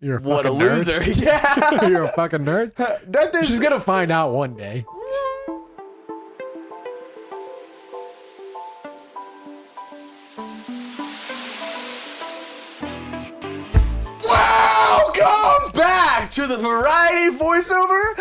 You're a What a fucking nerd. loser. Yeah. You're a fucking nerd. She's gonna find out one day. Welcome back to the Variety Voiceover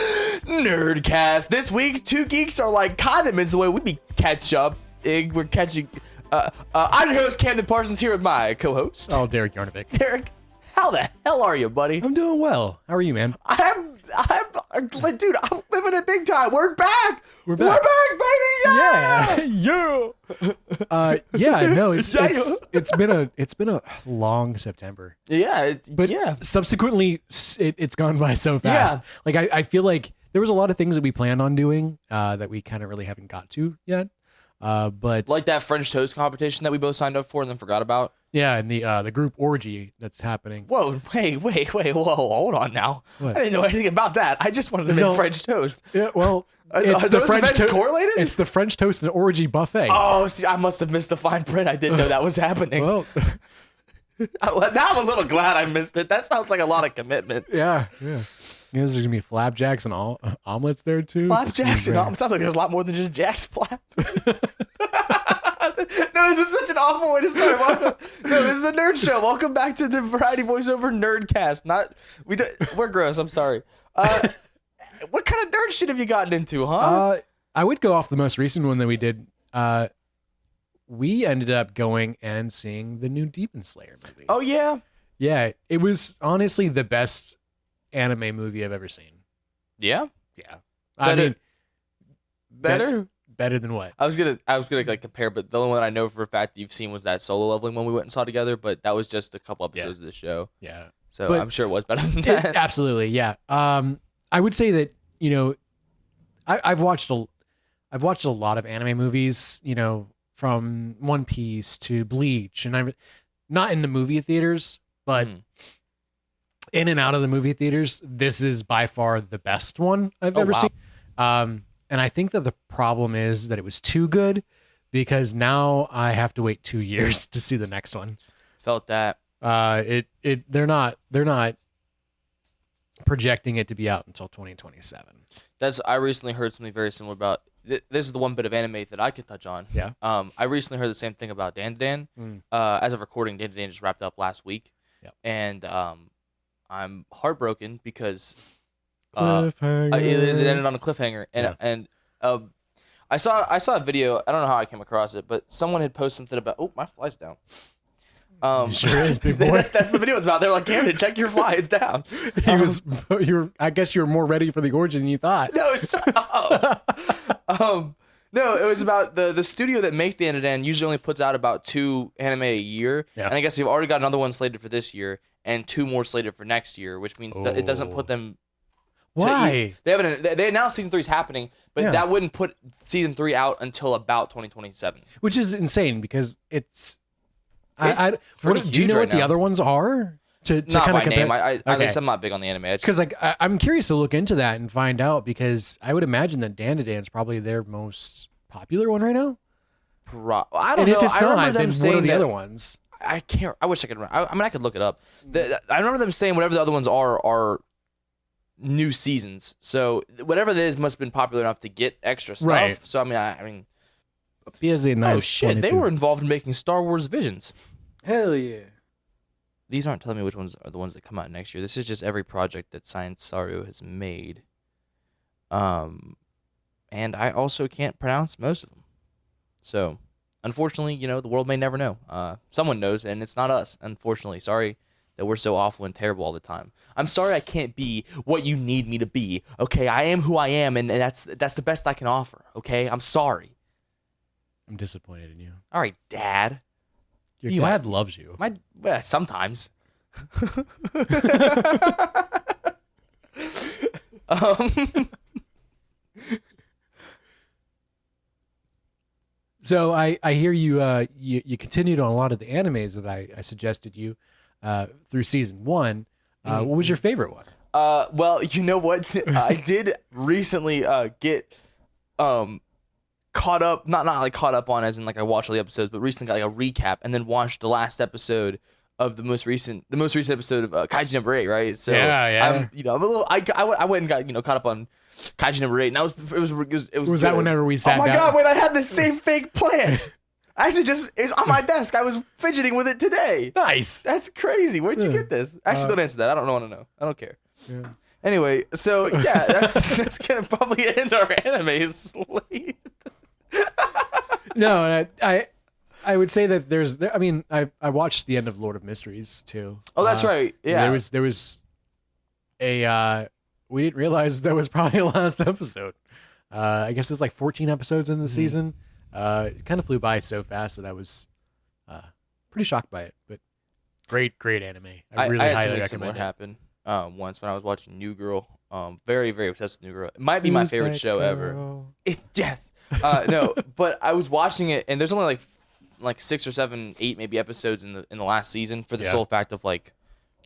Nerdcast. This week, two geeks are like condiments the way we be catch up. We're catching. I'm your host, Camden Parsons, here with my co-host. Oh, Derek Yarnovic. Derek, how the hell are you, buddy? I'm doing well. How are you, man? I'm dude, I'm living it big time. We're back. We're back. We're back, baby. Yeah. Yeah. No, it's been a long September. Yeah. But subsequently, it's gone by so fast. Yeah. Like I feel like there was a lot of things that we planned on doing that we kind of really haven't got to yet. But like that French toast competition that we both signed up for and then forgot about. Yeah, and the group orgy that's happening. Whoa, wait, whoa, hold on now. What? I didn't know anything about that. I just wanted to make French toast. Yeah, well, are those events correlated? It's the French toast and orgy buffet. Oh, see, I must have missed the fine print. I didn't know that was happening. Well, now I'm a little glad I missed it. That sounds like a lot of commitment. Yeah. There's gonna be flapjacks and omelets there too. Flapjacks and omelets. Sounds like there's a lot more than just Jack's flap. No, this is such an awful way to start. This is a nerd show. Welcome back to the Variety Voiceover Nerdcast. We're gross. I'm sorry. What kind of nerd shit have you gotten into, huh? I would go off the most recent one that we did. We ended up going and seeing the new Demon Slayer movie. Oh yeah. Yeah, it was honestly the best anime movie I've ever seen. Yeah. Better than what? I was gonna like compare, but the only one I know for a fact you've seen was that Solo Leveling one we went and saw together. But that was just a couple episodes of the show. Yeah. So But I'm sure it was better than that. Absolutely, yeah. I would say that I've watched a lot of anime movies. From One Piece to Bleach, and I'm not in the movie theaters, but in and out of the movie theaters, this is by far the best one I've ever seen. And I think that the problem is that it was too good because now I have to wait 2 years to see the next one. Felt that. They're not projecting it to be out until 2027. I recently heard something very similar about. This is the one bit of anime that I could touch on. Yeah. I recently heard the same thing about Dan. As of recording, Dan just wrapped up last week. Yep. And I'm heartbroken because Cliffhanger. it ended on a cliffhanger. And I saw a video. I don't know how I came across it, but someone had posted something about. Oh, my fly's down. Sure is, big boy. That's the video was about. They're like, Camden, check your fly. It's down. I guess you were more ready for the origin than you thought. No, shut up. No, it was about the studio that makes the anime usually only puts out about 2 anime a year. Yeah. And I guess they've already got another one slated for this year and 2 more slated for next year, which means that it doesn't put them. Why? They announced season 3 is happening, but that wouldn't put season 3 out until about 2027. Which is insane because it's pretty do you know huge what right the other ones are? To Not kind by of compare. name. At least I'm not big on the anime. Because I'm curious to look into that and find out because I would imagine that Dan's probably their most popular one right now. I don't know. If it's I remember not, them then saying what are the that- other ones? I can't. I wish I could remember. I mean, I could look it up. I remember them saying whatever the other ones are new seasons. So whatever it is must have been popular enough to get extra stuff. Right. So I mean, Oh shit! They were involved in making Star Wars Visions. Hell yeah. These aren't telling me which ones are the ones that come out next year. This is just every project that Science Saru has made. And I also can't pronounce most of them. So, unfortunately, the world may never know. Someone knows, and it's not us. Unfortunately, sorry that we're so awful and terrible all the time. I'm sorry I can't be what you need me to be. Okay, I am who I am, and that's the best I can offer. Okay, I'm sorry. I'm disappointed in you. All right, Dad. Your dad loves you. Sometimes. So I hear you continued on a lot of the animes that I suggested you through season 1. What was your favorite one? Well, you know what? I did recently get caught up, not like caught up on as in like I watched all the episodes, but recently got like a recap and then watched the last episode of the most recent episode of Kaiju number 8, right? So yeah. I'm a little. I went and got caught up on Kaiju number 8, and it was that that whenever we sat down? Oh my down? god! Wait, I had the same fake plant. Actually, it's on my desk. I was fidgeting with it today. Nice. That's crazy. Where'd you get this? Actually, don't answer that. I don't want to know. I don't care. Yeah. Anyway, so yeah, that's gonna probably end our anime slate. No, and I would say that I mean, I watched the end of Lord of Mysteries too. Oh, that's right. Yeah. There was a we didn't realize that was probably the last episode. I guess it's like 14 episodes in the season. It kind of flew by so fast that I was pretty shocked by it. But great anime. I really had highly something recommend similar it. happen once when I was watching New Girl. Very, very obsessed with New Girl. It might be my favorite show ever. Yes. No, but I was watching it, and there's only like 6 or 7, 8 maybe episodes in the last season for the sole fact of like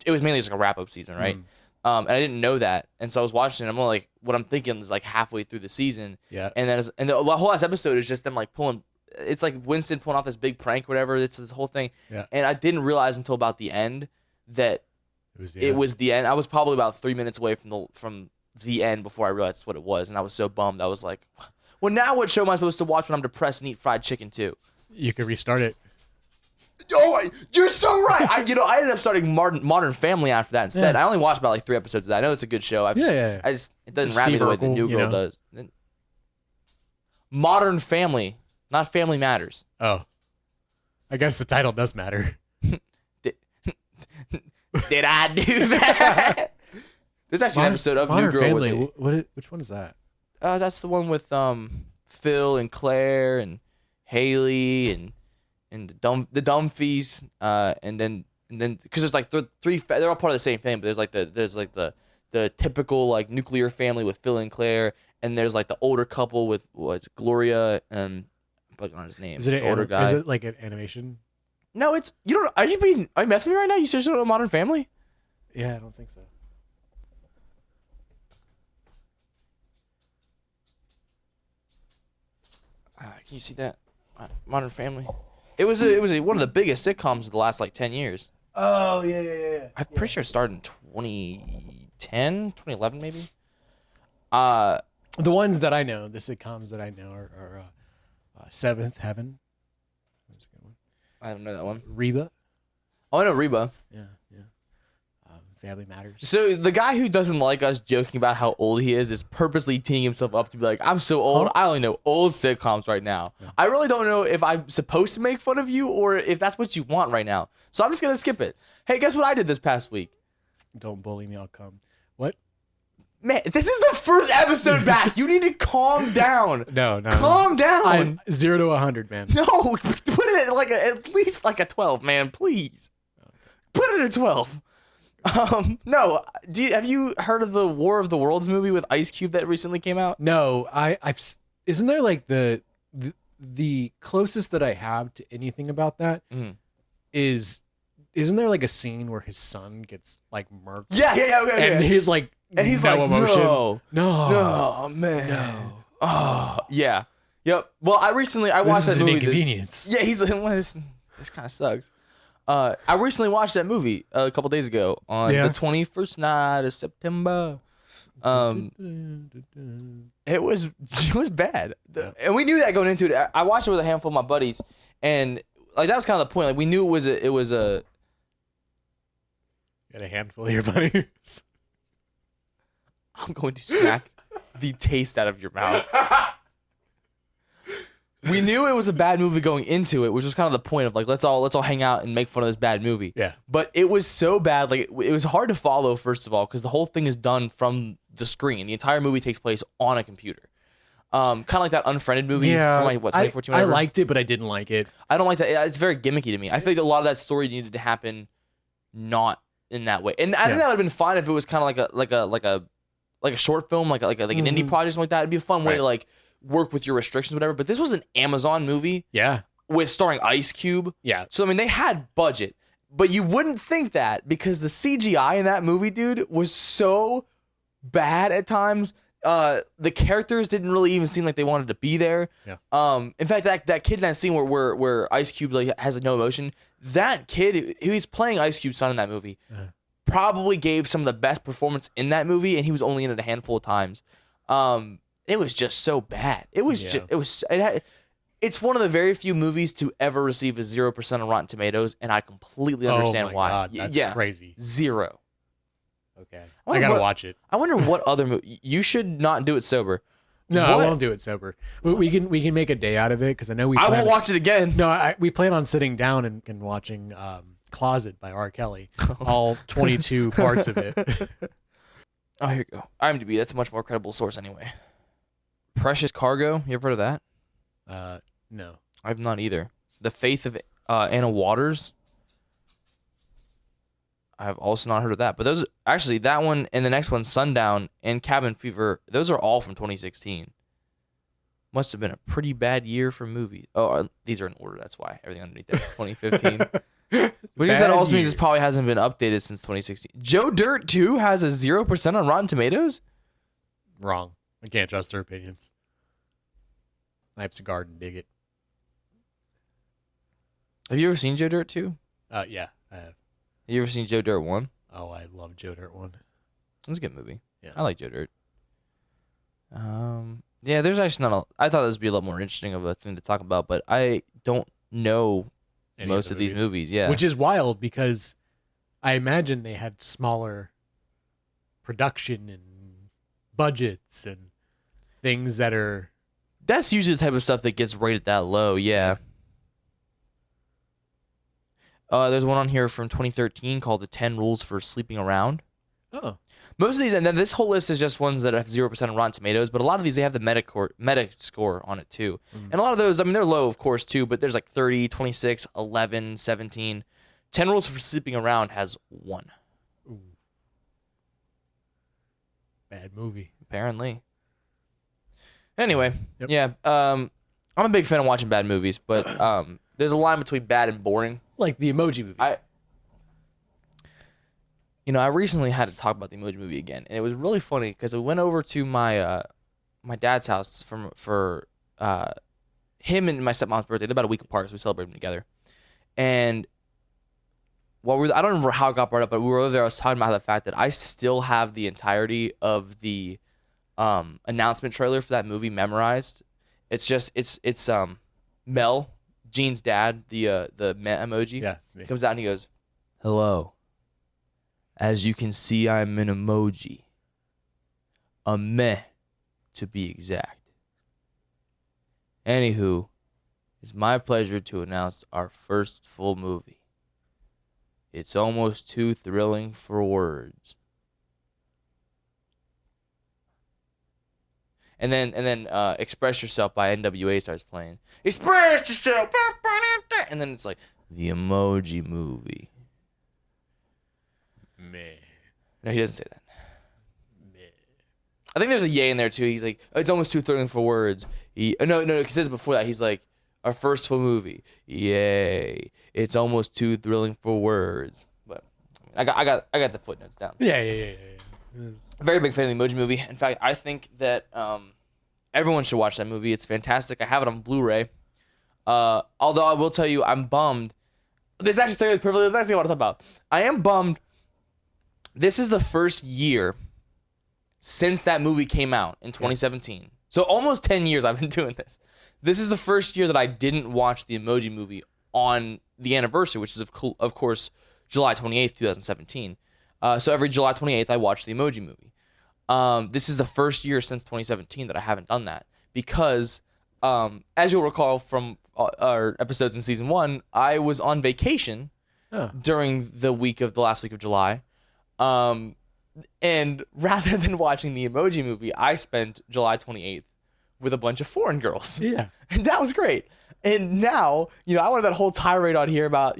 it was mainly just like a wrap up season, right? And I didn't know that, and so I was watching it. I'm only like, what I'm thinking is like halfway through the season, and the whole last episode is just them like pulling. It's like Winston pulling off this big prank, whatever. It's this whole thing, and I didn't realize until about the end that it was the end. I was probably about 3 minutes away from the end before I realized that's what it was, and I was so bummed. I was like, well, now what show am I supposed to watch when I'm depressed and eat fried chicken too? You could restart it. Oh, you're so right. I ended up starting Modern Family after that instead. I only watched about like 3 episodes of that. I know it's a good show. It doesn't wrap me the way the New Girl does. Modern Family, not Family Matters. Oh, I guess the title does matter. Did I do that? There's actually an episode of New Girl. Family. Which one is that? That's the one with Phil and Claire and Haley and the Dumfies, and then because there's like they're all part of the same family. But there's like the typical like nuclear family with Phil and Claire, and there's like the older couple with what's Gloria and I'm blanking on his name. Is it the older guy? Is it like an animation? No, it's you don't. Are you messing me right now? You seriously don't know Modern Family? Yeah, I don't think so. Can you see that? Modern Family. It was one of the biggest sitcoms of the last like 10 years. Oh yeah. I'm pretty sure it started in 2010, 2011 maybe. The ones that I know, the sitcoms that I know are Seventh Heaven. That's a good one. I don't know that one. Reba. Oh, I know Reba. Yeah. Family Matters. So the guy who doesn't like us joking about how old he is purposely teeing himself up to be like, I'm so old. I only know old sitcoms right now. Yeah. I really don't know if I'm supposed to make fun of you or if that's what you want right now. So I'm just going to skip it. Hey, guess what I did this past week? Don't bully me, I'll come. What? Man, this is the first episode back. You need to calm down. No. Calm down. I'm 0 to 100, man. No, put it at like at least like a 12, man, please. Put it at 12. No. Have you heard of the War of the Worlds movie with Ice Cube that recently came out? No, I've. Isn't there like the closest that I have to anything about that is, isn't there like a scene where his son gets like murked? Yeah, okay. And he's like, no emotion. No, man. No. Oh, yeah. Yep. Well, I watched that movie. Inconvenience. Yeah, he's like, this kind of sucks. I recently watched that movie a couple days ago on the 21st night of September. It was bad, and we knew that going into it. I watched it with a handful of my buddies, and like that was kind of the point. Like we knew it was a. Got a handful of your buddies. I'm going to smack the taste out of your mouth. We knew it was a bad movie going into it, which was kind of the point of like let's all hang out and make fun of this bad movie. Yeah. But it was so bad, like it was hard to follow first of all because the whole thing is done from the screen. The entire movie takes place on a computer. Kind of like that Unfriended movie from like 2014. I liked it, but I didn't like it. I don't like that. It's very gimmicky to me. I think a lot of that story needed to happen not in that way, and I think that would have been fine if it was kind of like a short film, like an indie project, something like that. It'd be a fun way to like work with your restrictions, whatever. But this was an Amazon movie, with starring Ice Cube, So I mean, they had budget, but you wouldn't think that because the CGI in that movie, dude, was so bad at times. The characters didn't really even seem like they wanted to be there. Yeah. In fact, that kid in that scene where Ice Cube like has no emotion, that kid who he's playing Ice Cube's son in that movie probably gave some of the best performance in that movie, and he was only in it a handful of times. It was just so bad. It was it's one of the very few movies to ever receive a 0% on Rotten Tomatoes, and I completely understand why. God, that's crazy. 0. Okay, I gotta watch it. I wonder what other movie. You should not do it sober. No, I won't do it sober. But we can make a day out of it because I know I won't watch it again. No, we plan on sitting down and watching Closet by R. Kelly, all 22 parts of it. Oh, here you go. IMDb. That's a much more credible source anyway. Precious Cargo. You ever heard of that? No, I've not either. The Faith of Anna Waters. I've also not heard of that. But those actually, that one and the next one, Sundown and Cabin Fever, those are all from 2016. Must have been a pretty bad year for movies. Oh, these are in order. That's why everything underneath there. 2015. Because that also means this probably hasn't been updated since 2016. Joe Dirt 2 has a 0% on Rotten Tomatoes? Wrong. I can't trust their opinions. Life's a garden. Dig it. Have you ever seen Joe Dirt 2? Yeah, I have. Have you ever seen Joe Dirt 1? Oh, I love Joe Dirt 1. It's a good movie. Yeah. I like Joe Dirt. Yeah, there's actually not I thought this would be a lot more interesting of a thing to talk about, but I don't know most of these movies. Yeah. Which is wild because I imagine they had smaller production and budgets and things that are... That's usually the type of stuff that gets rated that low, yeah. There's one on here from 2013 called The 10 Rules for Sleeping Around. Oh. Most of these, and then this whole list is just ones that have 0% on Rotten Tomatoes, but a lot of these, they have the meta score on it too. And a lot of those, I mean, they're low, of course, too, but there's like 30, 26, 11, 17. 10 Rules for Sleeping Around has 1. Ooh. Bad movie. Apparently. Anyway, Yep. yeah, I'm a big fan of watching bad movies, but there's a line between bad and boring. Like the Emoji Movie. I recently had to talk about the Emoji Movie again, and it was really funny because we went over to my my dad's house for him and my stepmom's birthday. They're about a week apart, so we celebrated them together. And I don't remember how it got brought up, but we were over there. I was talking about the fact that I still have the entirety of the announcement trailer for that movie memorized. It's Mel, Gene's dad, the meh emoji. Yeah. He comes out and he goes, "Hello. As you can see, I'm an emoji. A meh, to be exact. Anywho, it's my pleasure to announce our first full movie. It's almost too thrilling for words." And then Express Yourself by NWA starts playing. Express yourself. And then it's like, the Emoji Movie. Meh. No, he doesn't say that. Meh. I think there's a yay in there too. He's like, it's almost too thrilling for words. No, he says before that, he's like, our first full movie. Yay. It's almost too thrilling for words. But I got the footnotes down. Yeah. Very big fan of the Emoji Movie. In fact, I think that everyone should watch that movie. It's fantastic. I have it on Blu-ray. Although I will tell you, I'm bummed. This actually is perfectly the next thing I want to talk about. I am bummed. This is the first year since that movie came out in 2017. Yeah. So almost 10 years I've been doing this. This is the first year that I didn't watch the Emoji Movie on the anniversary, which is, of course, July 28th, 2017. So every July 28th, I watch the Emoji Movie. This is the first year since 2017 that I haven't done that because, as you'll recall from our episodes in season 1, I was on vacation during the last week of July. And rather than watching the Emoji Movie, I spent July 28th with a bunch of foreign girls. Yeah. And that was great. And now, I wanted that whole tirade on here about,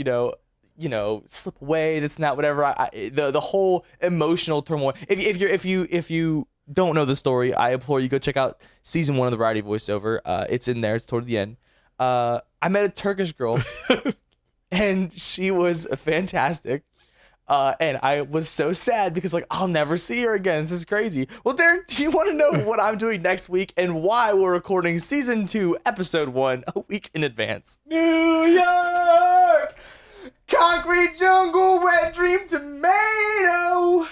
slip away, this and that, whatever. The whole emotional turmoil. If you don't know the story, I implore you go check out season 1 of the Variety Voiceover. It's in there. It's toward the end. I met a Turkish girl, and she was fantastic. And I was so sad because I'll never see her again. This is crazy. Well, Derek, do you want to know what I'm doing next week and why we're recording season 2, episode 1 a week in advance? New York! Concrete jungle, wet dream tomato.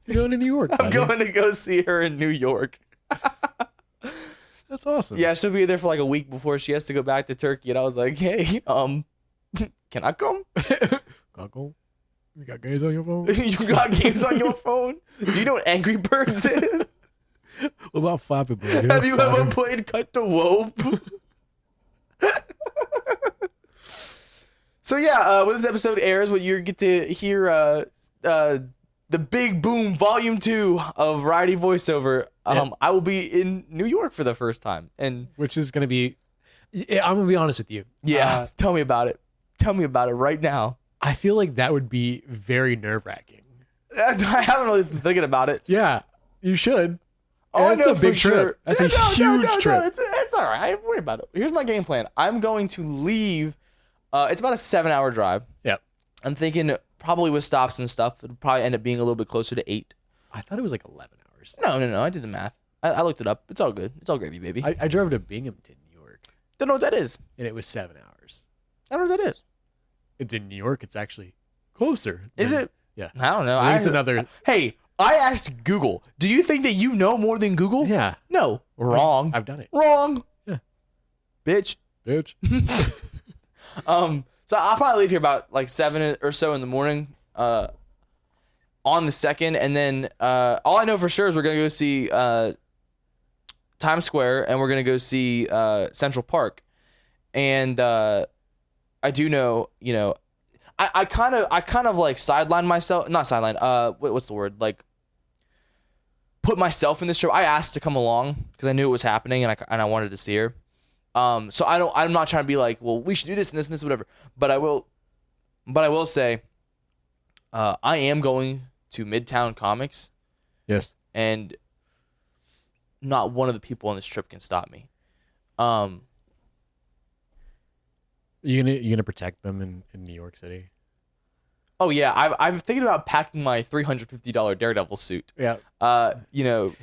You're going to New York. I'm buddy. going to go see her in New York. That's awesome. Yeah, she'll be there for like a week before she has to go back to Turkey. And I was like, hey, can I come? Goggle. You got games on your phone? You got games on your phone? Do you know what Angry Birds is? What about Flappy Bird? Have you ever played Cut the Rope? So yeah, when this episode airs, when you get to hear the Big Boom Volume 2 of Variety Voiceover, I will be in New York for the first time, and which is gonna be. I'm gonna be honest with you. Yeah, tell me about it. Tell me about it right now. I feel like that would be very nerve-wracking. I haven't really been thinking about it. Yeah, you should. Oh, that's a big trip. That's a huge trip. It's all right. I ain't worried about it. Here's my game plan. I'm going to leave. It's about a 7-hour drive. Yep. I'm thinking probably with stops and stuff, it'll probably end up being a little bit closer to 8. I thought it was like 11 hours. No. I did the math. I looked it up. It's all good. It's all gravy, baby. I drove to Binghamton, New York, Don't know what that is. and it was 7 hours. I don't know what that is. It's in New York. It's actually closer. Is it? Yeah. I don't know. It's another. Hey, I asked Google. Do you think that you know more than Google? Yeah. No. Wrong. I've done it. Wrong. Yeah. Bitch. So I'll probably leave here about like 7 or so in the morning on the 2nd, and then all I know for sure is we're gonna go see Times Square, and we're gonna go see Central Park, and I do know, I kind of like sideline myself, not sideline, what's the word, like put myself in this trip. I asked to come along because I knew it was happening, and I wanted to see her. So I'm not trying to be like, well, we should do this and this and this, whatever. But I will say, I am going to Midtown Comics. Yes. And not one of the people on this trip can stop me. You gonna protect them in New York City? Oh yeah, I'm thinking about packing my $350 Daredevil suit. Yeah. You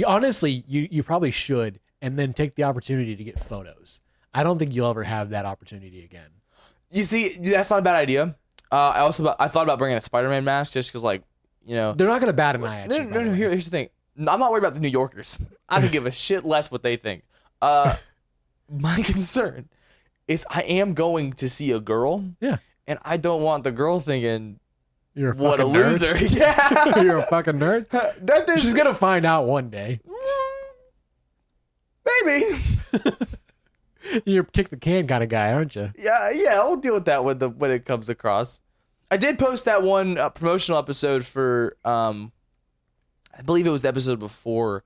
honestly, you probably should. And then take the opportunity to get photos. I don't think you'll ever have that opportunity again. You see, that's not a bad idea. I thought about bringing a Spider-Man mask just because, like, they're not gonna bat an eye at you. No. Here's the thing. I'm not worried about the New Yorkers. I could give a shit less what they think. My concern is I am going to see a girl. Yeah. And I don't want the girl thinking, you're what a nerd. loser. Yeah. You're a fucking nerd. She's gonna find out one day. Maybe. You're kick the can kind of guy, aren't you? Yeah. I'll deal with that when it comes across. I did post that one promotional episode for, I believe it was the episode before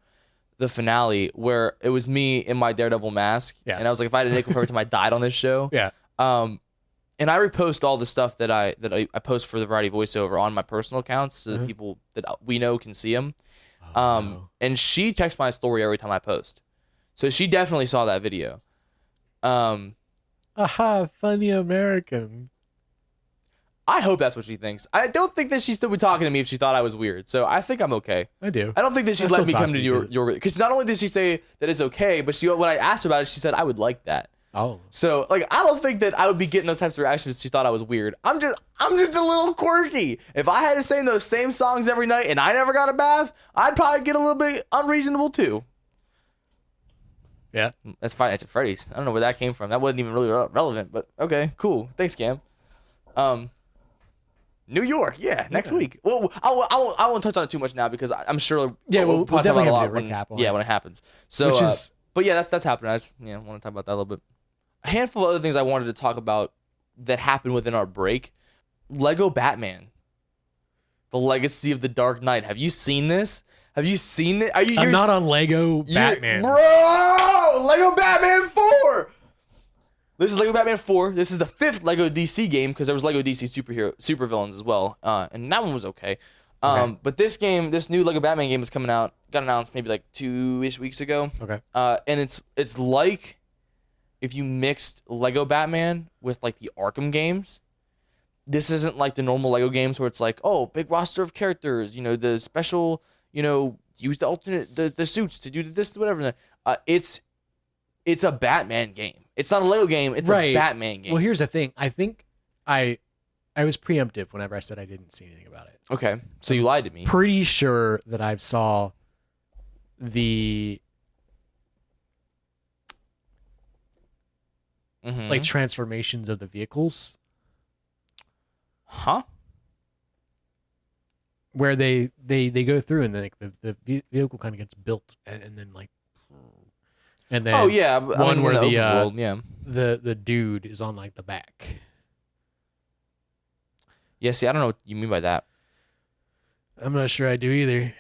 the finale, where it was me in my Daredevil mask. Yeah. And I was like, if I had a nickel for every time I died on this show. Yeah. And I repost all the stuff that I post for the Variety Voiceover on my personal accounts, so that people that we know can see them. No. And she checks my story every time I post. So she definitely saw that video. Aha, funny American. I hope that's what she thinks. I don't think that she'd still be talking to me if she thought I was weird. So I think I'm okay. I do. I don't think that she'd let me come to your because not only did she say that it's okay, but when I asked her about it, she said I would like that. Oh. So like I don't think that I would be getting those types of reactions if she thought I was weird. I'm just a little quirky. If I had to sing those same songs every night and I never got a bath, I'd probably get a little bit unreasonable too. Yeah. That's fine. It's at Freddy's. I don't know where that came from. That wasn't even really relevant, but okay, cool. Thanks, Cam. New York, yeah, next week. Well, I won't touch on it too much now because I'm sure. Yeah, we'll definitely have a recap on it. When it happens. So, but yeah, that's happening. I just want to talk about that a little bit. A handful of other things I wanted to talk about that happened within our break. Lego Batman, The Legacy of the Dark Knight. Have you seen this? Have you seen it? I'm not on Lego Batman. Bro, Lego Batman 4. This is Lego Batman 4. This is the 5th Lego DC game because there was Lego DC supervillains as well. And that one was okay. But this new Lego Batman game is coming out. Got announced maybe like 2-ish weeks ago. Okay. And it's like if you mixed Lego Batman with like the Arkham games. This isn't like the normal Lego games where it's like, oh, big roster of characters, the special, use the alternate the suits to do this, whatever. It's a Batman game. It's not a Lego game. It's a Batman game. Well, here's the thing. I think I I was preemptive whenever I said I didn't see anything about it. Okay, so you lied to me. Pretty sure that I saw the like transformations of the vehicles. Huh? Where they go through and then like the vehicle kind of gets built and then like and then Oh yeah, one where in the open world, yeah. the dude is on like the back. Yeah, see, I don't know what you mean by that. I'm not sure I do either,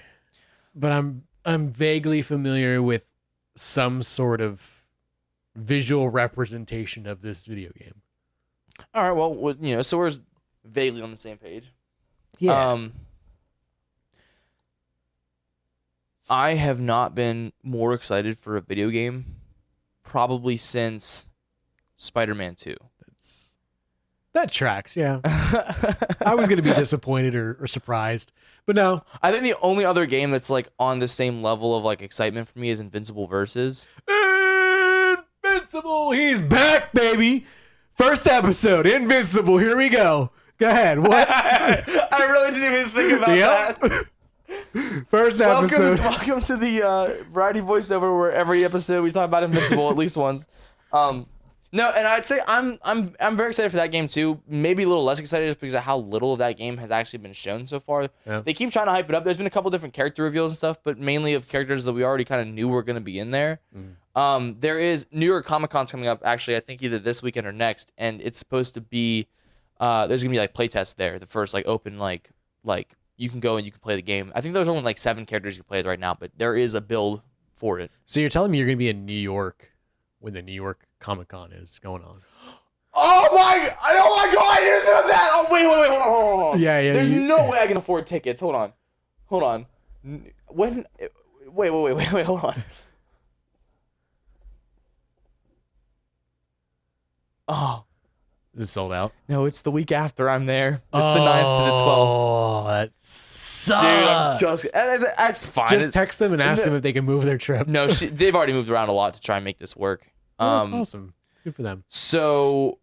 but I'm vaguely familiar with some sort of visual representation of this video game. All right, well, you know, so we're vaguely on the same page. Yeah. I have not been more excited for a video game probably since Spider-Man 2. That tracks, yeah. I was going to be disappointed or surprised, but no. I think the only other game that's like on the same level of like excitement for me is Invincible Versus. Invincible, he's back, baby. First episode, Invincible. Here we go. Go ahead. What? I really didn't even think about that. First episode. Welcome to the variety voiceover where every episode we talk about Invincible at least once. No, and I'd say I'm very excited for that game too. Maybe a little less excited just because of how little of that game has actually been shown so far. Yeah. They keep trying to hype it up. There's been a couple different character reveals and stuff, but mainly of characters that we already kind of knew were going to be in there. There is New York Comic Con's coming up actually, I think either this weekend or next, and it's supposed to be there's gonna be like playtests there. The first like open like you can go and you can play the game. I think there's only like 7 characters you can play as right now, but there is a build for it. So you're telling me you're going to be in New York when the New York Comic Con is going on? Oh my god, I didn't know that! Oh, wait, hold on. Yeah. There's no way I can afford tickets. Hold on. When? Wait, hold on. Oh. Is it sold out? No, it's the week after I'm there. It's the 9th to the 12th. Oh, that sucks. Dude, I'm just... That's fine. Just text them and ask them if they can move their trip. No, they've already moved around a lot to try and make this work. That's awesome. Good for them. So,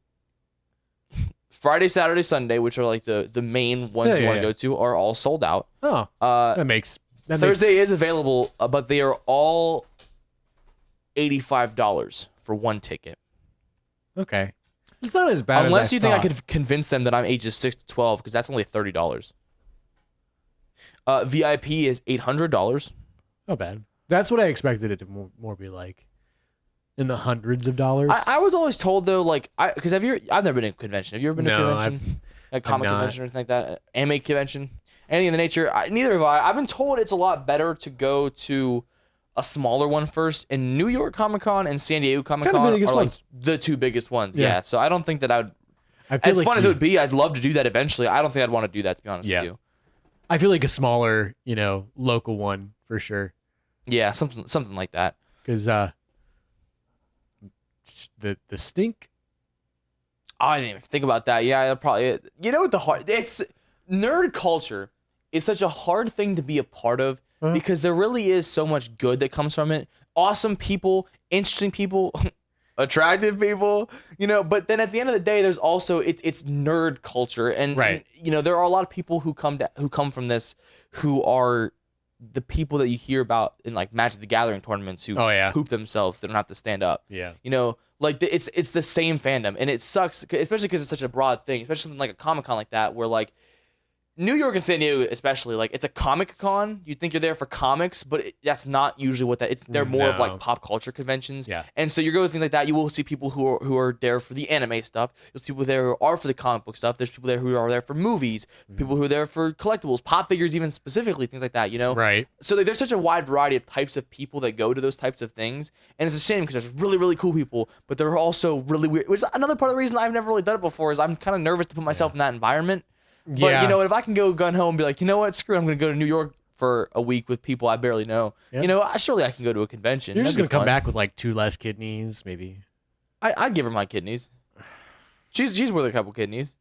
Friday, Saturday, Sunday, which are like the main ones you want to go to, are all sold out. Oh, that Thursday is available, but they are all $85 for one ticket. Okay. It's not as bad Unless as you think I could convince them that I'm ages 6 to 12, because that's only $30. VIP is $800. Not bad. That's what I expected it to more be like. In the hundreds of dollars. I was always told though, like, because I've never been to a convention. Have you ever been to a convention? A comic convention or anything like that? Anime convention? Anything in the nature? Neither have I. I've been told it's a lot better to go to a smaller one first. And New York Comic Con and San Diego Comic Con are like the 2 biggest ones. Yeah. So I don't think that I would. As fun as it would be, I'd love to do that eventually. I don't think I'd want to do that, to be honest with you. I feel like a smaller, local one for sure. Yeah, something like that. Because the stink. Oh, I didn't even think about that. Yeah, probably. You know what it's nerd culture is such a hard thing to be a part of because there really is so much good that comes from it. Awesome people, interesting people, attractive people, but then at the end of the day, there's also it's nerd culture. And, right. There are a lot of people who come from this who are the people that you hear about in like Magic the Gathering tournaments who poop themselves. They don't have to stand up. Yeah. Like it's the same fandom, and it sucks, especially because it's such a broad thing, especially in like a Comic Con like that, where like New York and San Diego, especially, like it's a comic con. You think you're there for comics, but that's not usually what that. They're more of like pop culture conventions. Yeah. And so you go to things like that. You will see people who are there for the anime stuff. There's people there who are for the comic book stuff. There's people there who are there for movies. People who are there for collectibles, pop figures, even specifically things like that. Right. So like, there's such a wide variety of types of people that go to those types of things, and it's a shame because there's really really cool people, but they're also really weird. Which is another part of the reason I've never really done it before is I'm kind of nervous to put myself in that environment. But if I can go gun home and be like, you know what, screw it, I'm going to go to New York for a week with people I barely know. Yep. Surely I can go to a convention. You're just going to come back with like 2 less kidneys, maybe. I'd give her my kidneys. She's worth a couple kidneys.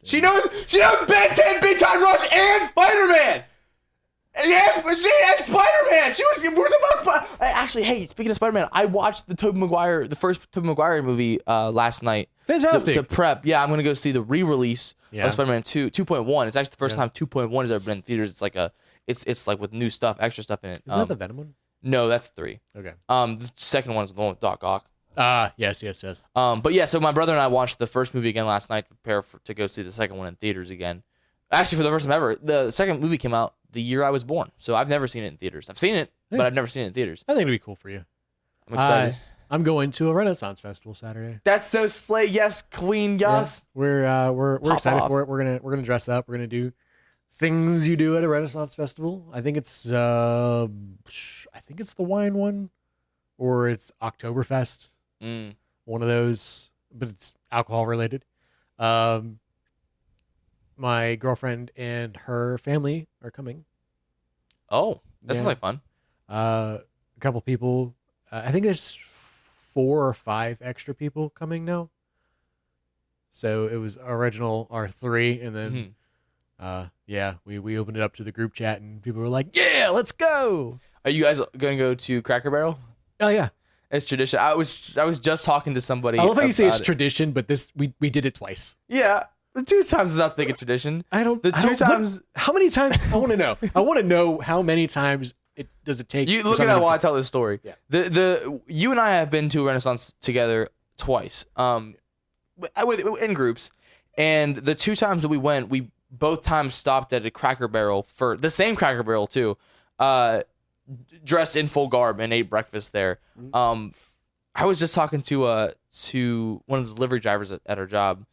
She knows Ben 10, Big Time Rush, and Spider-Man. Yes, but and Spider-Man. Where's about Actually, hey, speaking of Spider-Man, I watched the first Tobey Maguire movie last night. Fantastic. to prep. Yeah, I'm gonna go see the re-release of Spider-Man 2.1. It's actually the first time 2.1 has ever been in theaters. It's like it's like with new stuff, extra stuff in it. Is that the Venom one? No, that's 3. Okay. The second one is the one with Doc Ock. Yes. But yeah, so my brother and I watched the first movie again last night to prepare to go see the second one in theaters again. Actually, for the first time ever, the second movie came out the year I was born, so I've never seen it in theaters. I've seen it, but I've never seen it in theaters. I think it'd be cool for you. I'm excited. I'm going to a Renaissance Festival Saturday. That's so slay. Yes, Queen. Yes. Yeah, we're excited off. for it. We're gonna dress up. We're gonna do things you do at a Renaissance Festival. I think it's the wine one, or it's Oktoberfest. One of those, but it's alcohol related. My girlfriend and her family are coming. Oh, that sounds like fun. A couple people. I think there's 4 or 5 extra people coming now. So it was original our 3, and then we opened it up to the group chat, and people were like, "Yeah, let's go." Are you guys gonna go to Cracker Barrel? Oh yeah, it's tradition. I was just talking to somebody. I love how you say it's tradition, but we did it twice. Yeah, the 2 times is not thinking tradition. How many times? I want to know. I want to know how many times does it take. You look at it while I tell this story. Yeah. You and I have been to a Renaissance together twice. In groups, and the 2 times that we went, we both times stopped at a Cracker Barrel for the same Cracker Barrel too, dressed in full garb and ate breakfast there. I was just talking to one of the delivery drivers at our job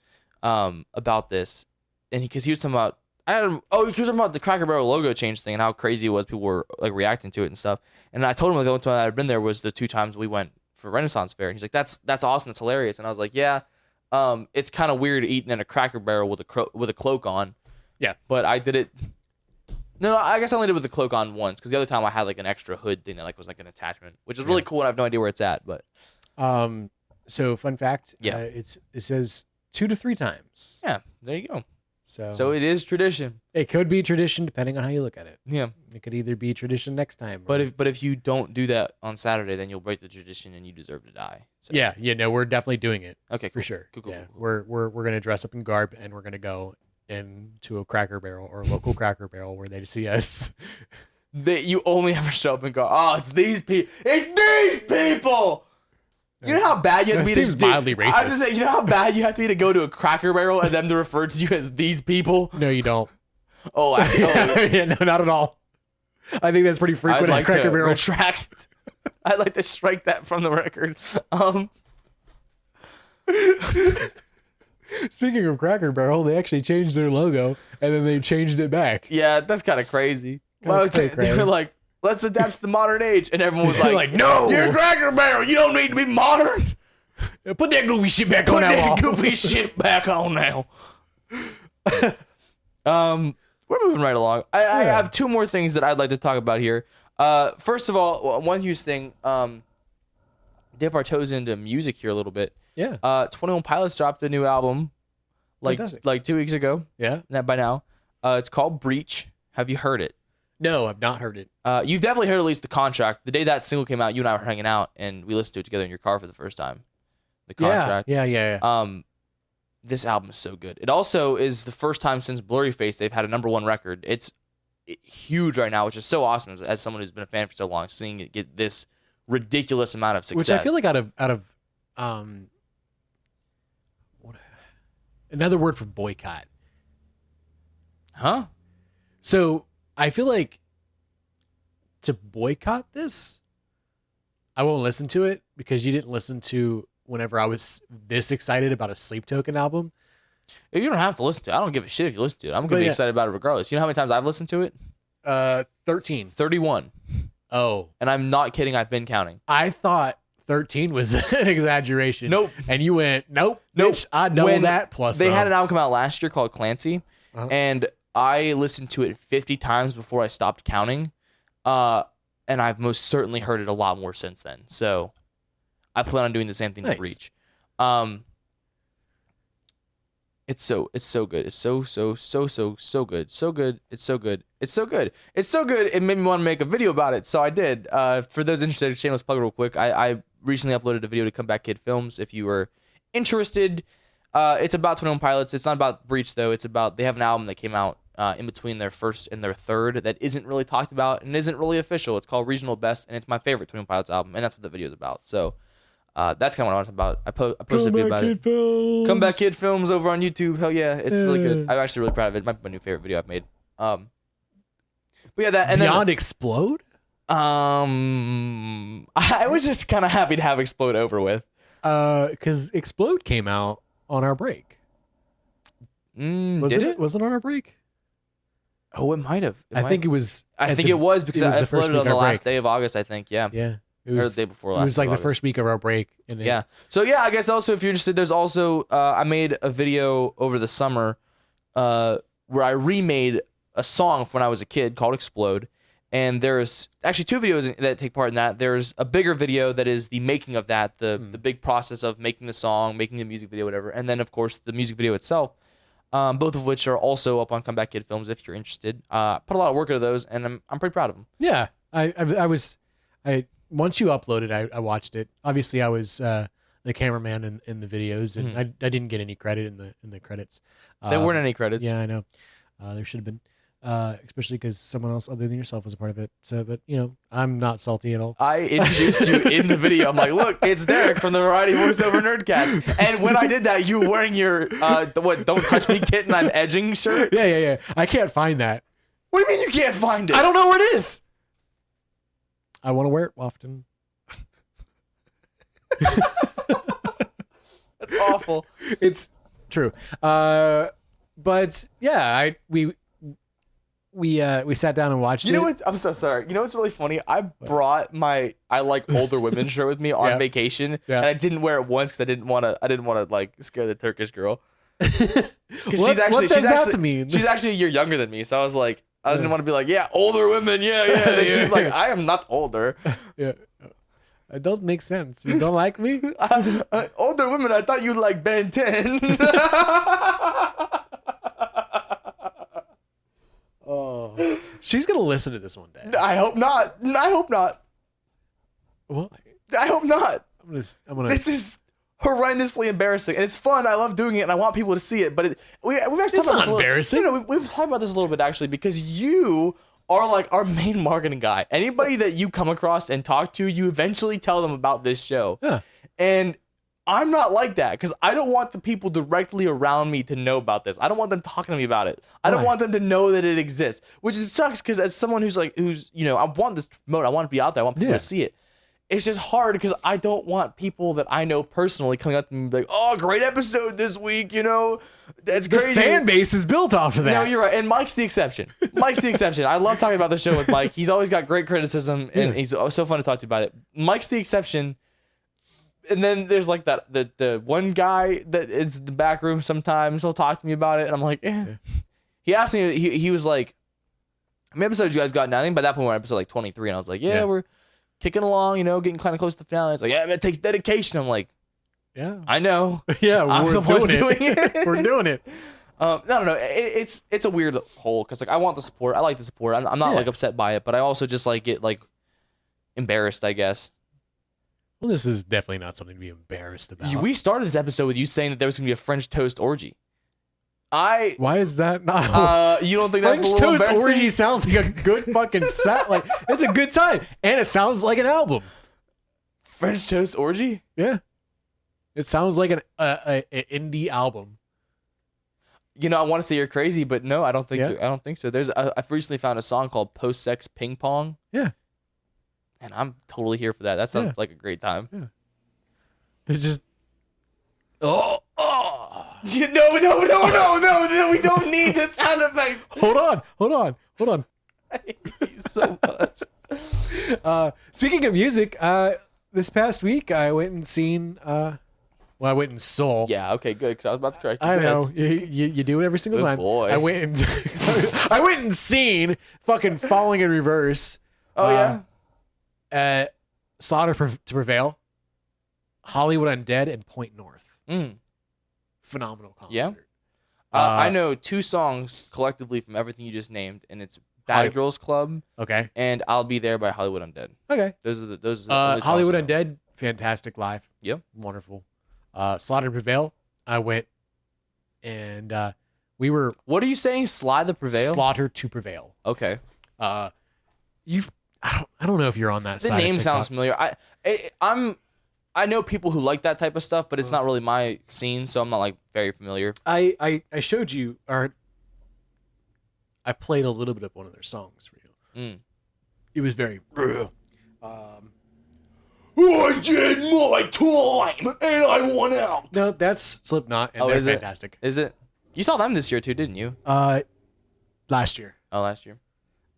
about this, and because he was talking about he was talking about the Cracker Barrel logo change thing and how crazy it was. People were like reacting to it and stuff. And I told him the only time I'd been there was the 2 times we went for Renaissance Fair. And he's like, "That's awesome. That's hilarious." And I was like, "Yeah." It's kind of weird eating in a Cracker Barrel with a cloak on. Yeah, but I did it. No, I guess I only did it with the cloak on once, because the other time I had like an extra hood thing that like was like an attachment, which is really cool, and I have no idea where it's at. But so fun fact. Yeah, it says 2 to 3 times. Yeah, there you go. So it is tradition. It could be tradition depending on how you look at it. Yeah, it could either be tradition next time. But if you don't do that on Saturday, then you'll break the tradition and you deserve to die. So. No, we're definitely doing it. Okay, for sure. Cool. We're gonna dress up in garb, and we're gonna go into a Cracker Barrel or a local Cracker Barrel where they see us. You only ever show up and go, "Oh, it's these people! It's these people!" You know how bad you have to be to mildly racist. I was just saying, you know how bad you have to be to go to a Cracker Barrel and them to refer to you as these people? No, you don't. No, not at all. I think that's pretty frequent at Cracker Barrel. Retract. I'd like to strike that from the record. Speaking of Cracker Barrel, they actually changed their logo and then they changed it back. Yeah, that's kind of crazy. They were like, "Let's adapt to the modern age," and everyone was like, "No, you're a Cracker Barrel. You don't need to be modern. Put that goofy shit back on now." Put that goofy shit back on now. We're moving right along. I have 2 more things that I'd like to talk about here. First of all, one huge thing. Dip our toes into music here a little bit. Yeah. 21 Pilots dropped a new album, like 2 weeks ago. Yeah. By now, it's called Breach. Have you heard it? No, I've not heard it. You've definitely heard at least The Contract. The day that single came out, you and I were hanging out, and we listened to it together in your car for the first time. The Contract. Yeah. This album is so good. It also is the first time since Blurryface they've had a #1 record. It's huge right now, which is so awesome as someone who's been a fan for so long, seeing it get this ridiculous amount of success. Which I feel like out of another word for boycott. Huh? So I feel like to boycott this, I won't listen to it because you didn't listen to whenever I was this excited about a Sleep Token album. You don't have to listen to it. I don't give a shit if you listen to it. I'm going to be excited about it regardless. You know how many times I've listened to it? 13. 31. Oh. And I'm not kidding. I've been counting. I thought 13 was an exaggeration. Nope. And you went, nope. Bitch, I know that plus they had an album come out last year called Clancy. And I listened to it 50 times before I stopped counting. And I've most certainly heard it a lot more since then. So I plan on doing the same thing to Breach. It's so good. It's so good. So good. It's so good. It's so good. It's so good. It made me want to make a video about it. So I did. For those interested, shameless plug real quick. I recently uploaded a video to Comeback Kid Films. If you were interested, It's about 21 Pilots. It's not about Breach though. It's about they have an album that came out in between their first and their third that isn't really talked about and isn't really official. It's called Regional Best, and it's my favorite 21 Pilots album, and that's what the video is about. So that's kind of what I was about. I posted a video about it. Comeback Kid Films over on YouTube. Hell yeah, it's really good. I'm actually really proud of it. It might be my new favorite video I've made. But yeah, that and Beyond then, Explode. I was just kind of happy to have Explode over with. Because Explode came out on our break. Did it? Was it on our break? Oh, it might have. I think it was. I think it was because I uploaded on the last day of August. I think, yeah. Yeah. It Or was the day before last. It was like of the August. first week of our break. And then, Yeah. So yeah, I guess also if you're interested, there's also I made a video over the summer where I remade a song from when I was a kid called Explode. And there's actually 2 videos that take part in that. There's a bigger video that is the making of that, the big process of making the song, making the music video, whatever. And then, of course, the music video itself, both of which are also up on Comeback Kid Films if you're interested. Put a lot of work into those, and I'm pretty proud of them. Yeah. I once you uploaded, I watched it. Obviously, I was the cameraman in the videos, and I didn't get any credit in the credits. There weren't any credits. Yeah, I know. There should have been. Especially because someone else other than yourself was a part of it. So, but I'm not salty at all. I introduced you in the video. I'm like, look, it's Derek from the Variety Voiceover Nerdcast. And when I did that, you were wearing your "Don't Touch Me, Kitten, I'm Edging" shirt. Yeah. I can't find that. What do you mean you can't find it? I don't know where it is. I want to wear it often. That's awful. It's true. But yeah, we sat down and watched it. You know what? I'm so sorry. You know what's really funny? I brought my I like older women shirt with me on vacation, and I didn't wear it once because I didn't want to like scare the Turkish girl. What does that mean? She's actually a year younger than me, so I was like, I didn't want to be like, yeah, older women, yeah. And then she's like, I am not older. Yeah. It don't make sense. You don't like me? Older women, I thought you like Ben 10. Oh, she's gonna listen to this one day. I hope not. What? I hope not. I'm gonna. This is horrendously embarrassing, and it's fun. I love doing it, and I want people to see it. But we've actually talked about this a little. Embarrassing. We've talked about this a little bit actually because you are like our main marketing guy. Anybody that you come across and talk to, you eventually tell them about this show. Yeah. And I'm not like that because I don't want the people directly around me to know about this. I don't want them talking to me about it. I don't want them to know that it exists, which sucks because as someone who's I want this to promote. I want to be out there. I want people to see it. It's just hard because I don't want people that I know personally coming up to me and be like, oh, great episode this week, That's crazy. The fan base is built off of that. No, you're right. And Mike's the exception. I love talking about the show with Mike. He's always got great criticism, and he's so fun to talk to about it. Mike's the exception. And then there's like that the one guy that is in the back room sometimes. He'll talk to me about it, and I'm like, He asked me, he was like, how many episodes you guys got now? I think by that point we're on episode like 23, and I was like, we're kicking along, getting kind of close to the finale. It's like, it takes dedication. I'm like, I know. Yeah, we're doing it. We're doing it. I don't know. It's a weird hole because like I want the support. I like the support. I'm not like upset by it, but I also just like get like embarrassed, I guess. Well, this is definitely not something to be embarrassed about. We started this episode with you saying that there was gonna be a French toast orgy. Why is that not? You don't think French that's a little toast embarrassing? orgy sounds like a good fucking set. Like it's a good time, and it sounds like an album. French toast orgy? Yeah, it sounds like an indie album. I want to say you're crazy, but no, I don't think I don't think so. I've recently found a song called "Post Sex Ping Pong." Yeah, and I'm totally here for that. That sounds like a great time. Yeah, it's just no, we don't need the sound effects. Hold on. I hate you so much. Speaking of music, this past week I went and seen. I went and saw. Yeah. Okay. Good. Because I was about to correct you. I know you do it every single time. Boy. I went and seen fucking Falling in Reverse. Oh Slaughter to Prevail, Hollywood Undead, and Point North. Phenomenal concert. Yeah. I know 2 songs collectively from everything you just named, and it's Bad Girls Club. Okay. And I'll Be There by Hollywood Undead. Okay. Those are the only songs Hollywood I know. Undead, fantastic live. Yep. Wonderful. Slaughter to Prevail, I went and we were What are you saying? Slide the prevail? Slaughter to Prevail. Okay. You've I don't know if you're on that The side. name of sounds TikTok. familiar. I know people who like that type of stuff, but it's not really my scene, so I'm not like very familiar. I showed you, or I played a little bit of one of their songs for you. It was very. I did my time and I won out. No, that's Slipknot, and they're is it? fantastic. Is it? You saw them this year too, didn't you? Last year. Oh, last year.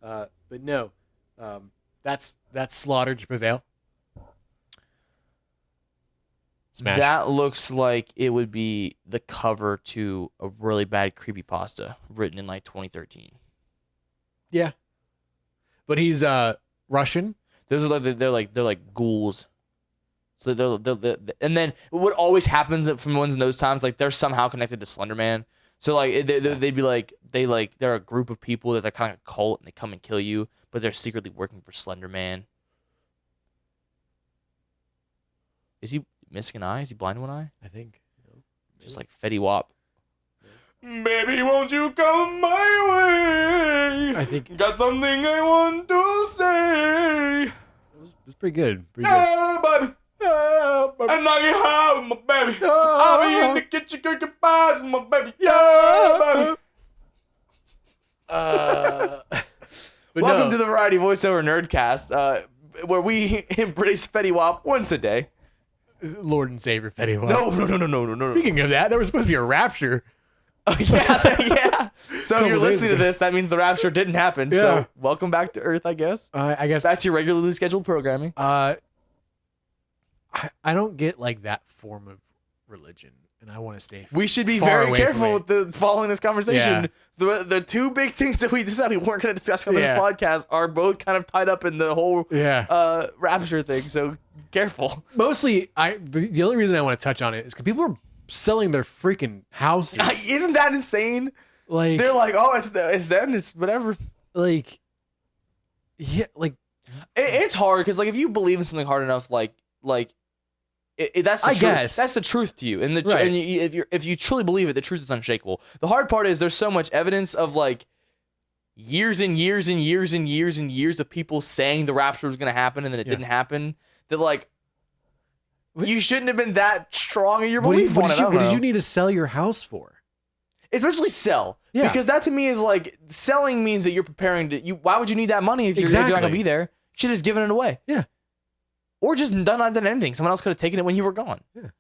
But no, that's Slaughter to Prevail. Smash. That looks like it would be the cover to a really bad creepypasta written in like 2013. Yeah, but he's Russian. Those are like they're like ghouls. So they're and then what always happens from ones in those times, like they're somehow connected to Slender Man. So like they'd be like they're a group of people that they're kind of a cult and they come and kill you, but they're secretly working for Slender Man. Is he missing an eye? Is he blind in one eye? I think. Just like Fetty Wap. Baby, won't you come my way? I think Got something I want to say. it was pretty good. Pretty good. Yeah, baby. Yeah, baby. And I can have my baby. I'll be in the kitchen cooking pies, my baby. Yeah, baby. But Welcome no, to the Variety Voiceover Nerdcast, where we embrace Fetty Wap once a day. Lord and Savior Fetty Wap. No. Speaking of that, there was supposed to be a rapture. Yeah. So Couple you're days listening to ago. this. That means the rapture didn't happen. Yeah. So welcome back to Earth, I guess. I guess Back to your regularly scheduled programming. I don't get like that form of religion, and I want to stay. We should be far very away careful from it. with following this conversation. The two big things that we decided we weren't going to discuss on this Yeah. podcast are both kind of tied up in the whole rapture thing. So careful. Mostly, the only reason I want to touch on it is because people are selling their freaking houses. Isn't that insane? Like They're like, oh, it's them, it's whatever. like, yeah, like It's hard because like if you believe in something hard enough, like that's the I truth. guess. That's the truth to you, and Right. and if you truly believe it, the truth is unshakable. The hard part is there's so much evidence of like years and years and years and years and years of people saying the rapture was going to happen and then it didn't happen. That like you shouldn't have been that strong in your belief on it. I don't what did know. you need to sell your house for? Especially sell, Yeah. because that to me is like selling means that you're preparing to. Why would you need that money if you're not Exactly. going to be there? You should have just given it away. Yeah. Or just not done anything. Someone else could have taken it when you were gone. Yeah.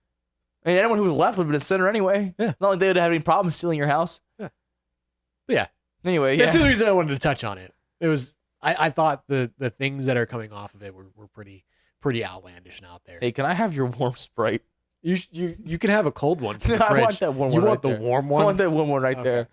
And anyone who was left would have been a sinner anyway. Yeah. Not like they would have any problem stealing your house. But yeah, Anyway, that's yeah. the reason I wanted to touch on it. It was I thought the things that are coming off of it were pretty outlandish and out there. Hey, can I have your warm Sprite? You can have a cold one from the I fridge. want that warm You one want right the there. warm I one? want that warm one right Okay. there.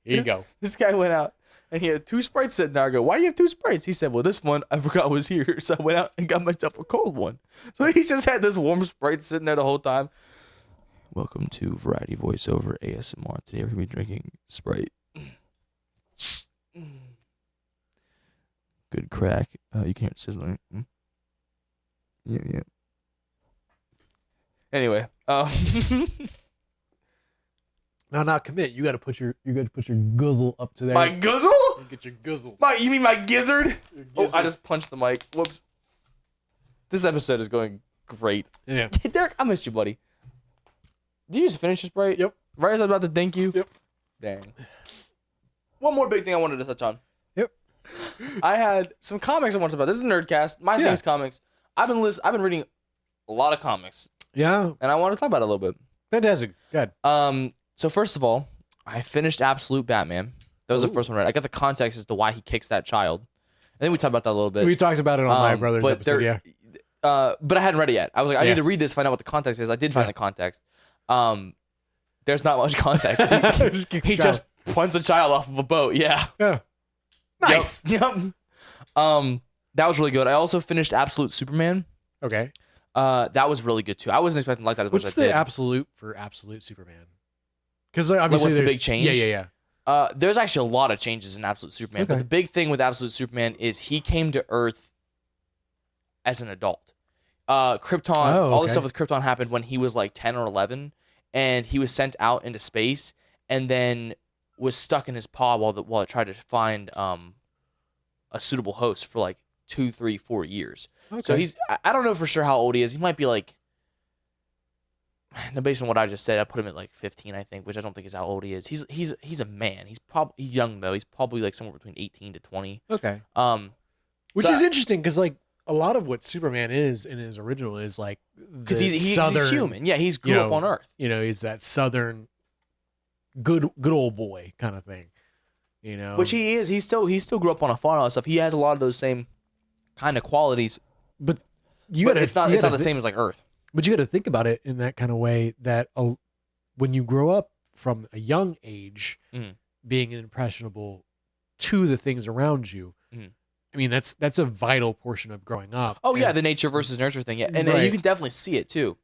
Here you go. This guy went out and he had 2 Sprites sitting there. I go, why do you have 2 Sprites? He said, well, this one I forgot was here. So I went out and got myself a cold one. So he just had this warm Sprite sitting there the whole time. Welcome to Variety Voiceover ASMR. Today we're going to be drinking Sprite. Good crack. You can hear it sizzling. Yeah. Anyway, No, commit. You got to put your guzzle up to there. my guzzle? Get your guzzle. You mean my gizzard? Your Oh, I gizzard. just punched the mic. Whoops. This episode is going great. Yeah. Derek, I missed you, buddy. Did you just finish your Sprite? Yep. Right as I was about to thank you? Yep. Dang. One more big thing I wanted to touch on. Yep. I had some comics I wanted to talk about. This is a Nerdcast. My thing is comics. I've been reading a lot of comics, Yeah. and I want to talk about it a little bit. Fantastic. Good. So first of all, I finished Absolute Batman. That was the Ooh. first one I read. I got the context as to why he kicks that child. And then we talked about that a little bit. We talked about it on my brother's but episode. Yeah. But I hadn't read it yet. I was like, I Yeah. need to read this, find out what the context is. I did find Yeah. the context. There's not much context. He Just just punts a child off of a boat. Yeah. yeah. Nice. Yep. That was really good. I also finished Absolute Superman. Okay. That was really good too. I wasn't expecting to like that as much What's as I the did. absolute for Absolute Superman? Because obviously what's the there's big change? Yeah. There's actually a lot of changes in Absolute Superman, but Okay. the big thing with Absolute Superman is he came to Earth as an adult. Krypton, all okay. the stuff with Krypton happened when he was like 10 or 11, and he was sent out into space, and then was stuck in his pod while it tried to find a suitable host for like 2, 3, 4 years. Okay. So I don't know for sure how old he is. He might be like, based on what I just said, I put him at like 15, I think, which I don't think is how old he is. He's a man. He's young though. He's probably like somewhere between 18 to 20. Okay. Which So is interesting because like a lot of what Superman is in his original is like because he's human. Yeah, he's grew up on Earth. He's that southern good old boy kind of thing. Which he is. He still grew up on a farm and all that stuff. He has a lot of those same kind of qualities. But it's not the same as like Earth. But you got to think about it in that kind of way that when you grow up from a young age, being impressionable to the things around you, I mean that's a vital portion of growing up. Oh yeah, the nature versus nurture thing. Yeah, and you can definitely see it too.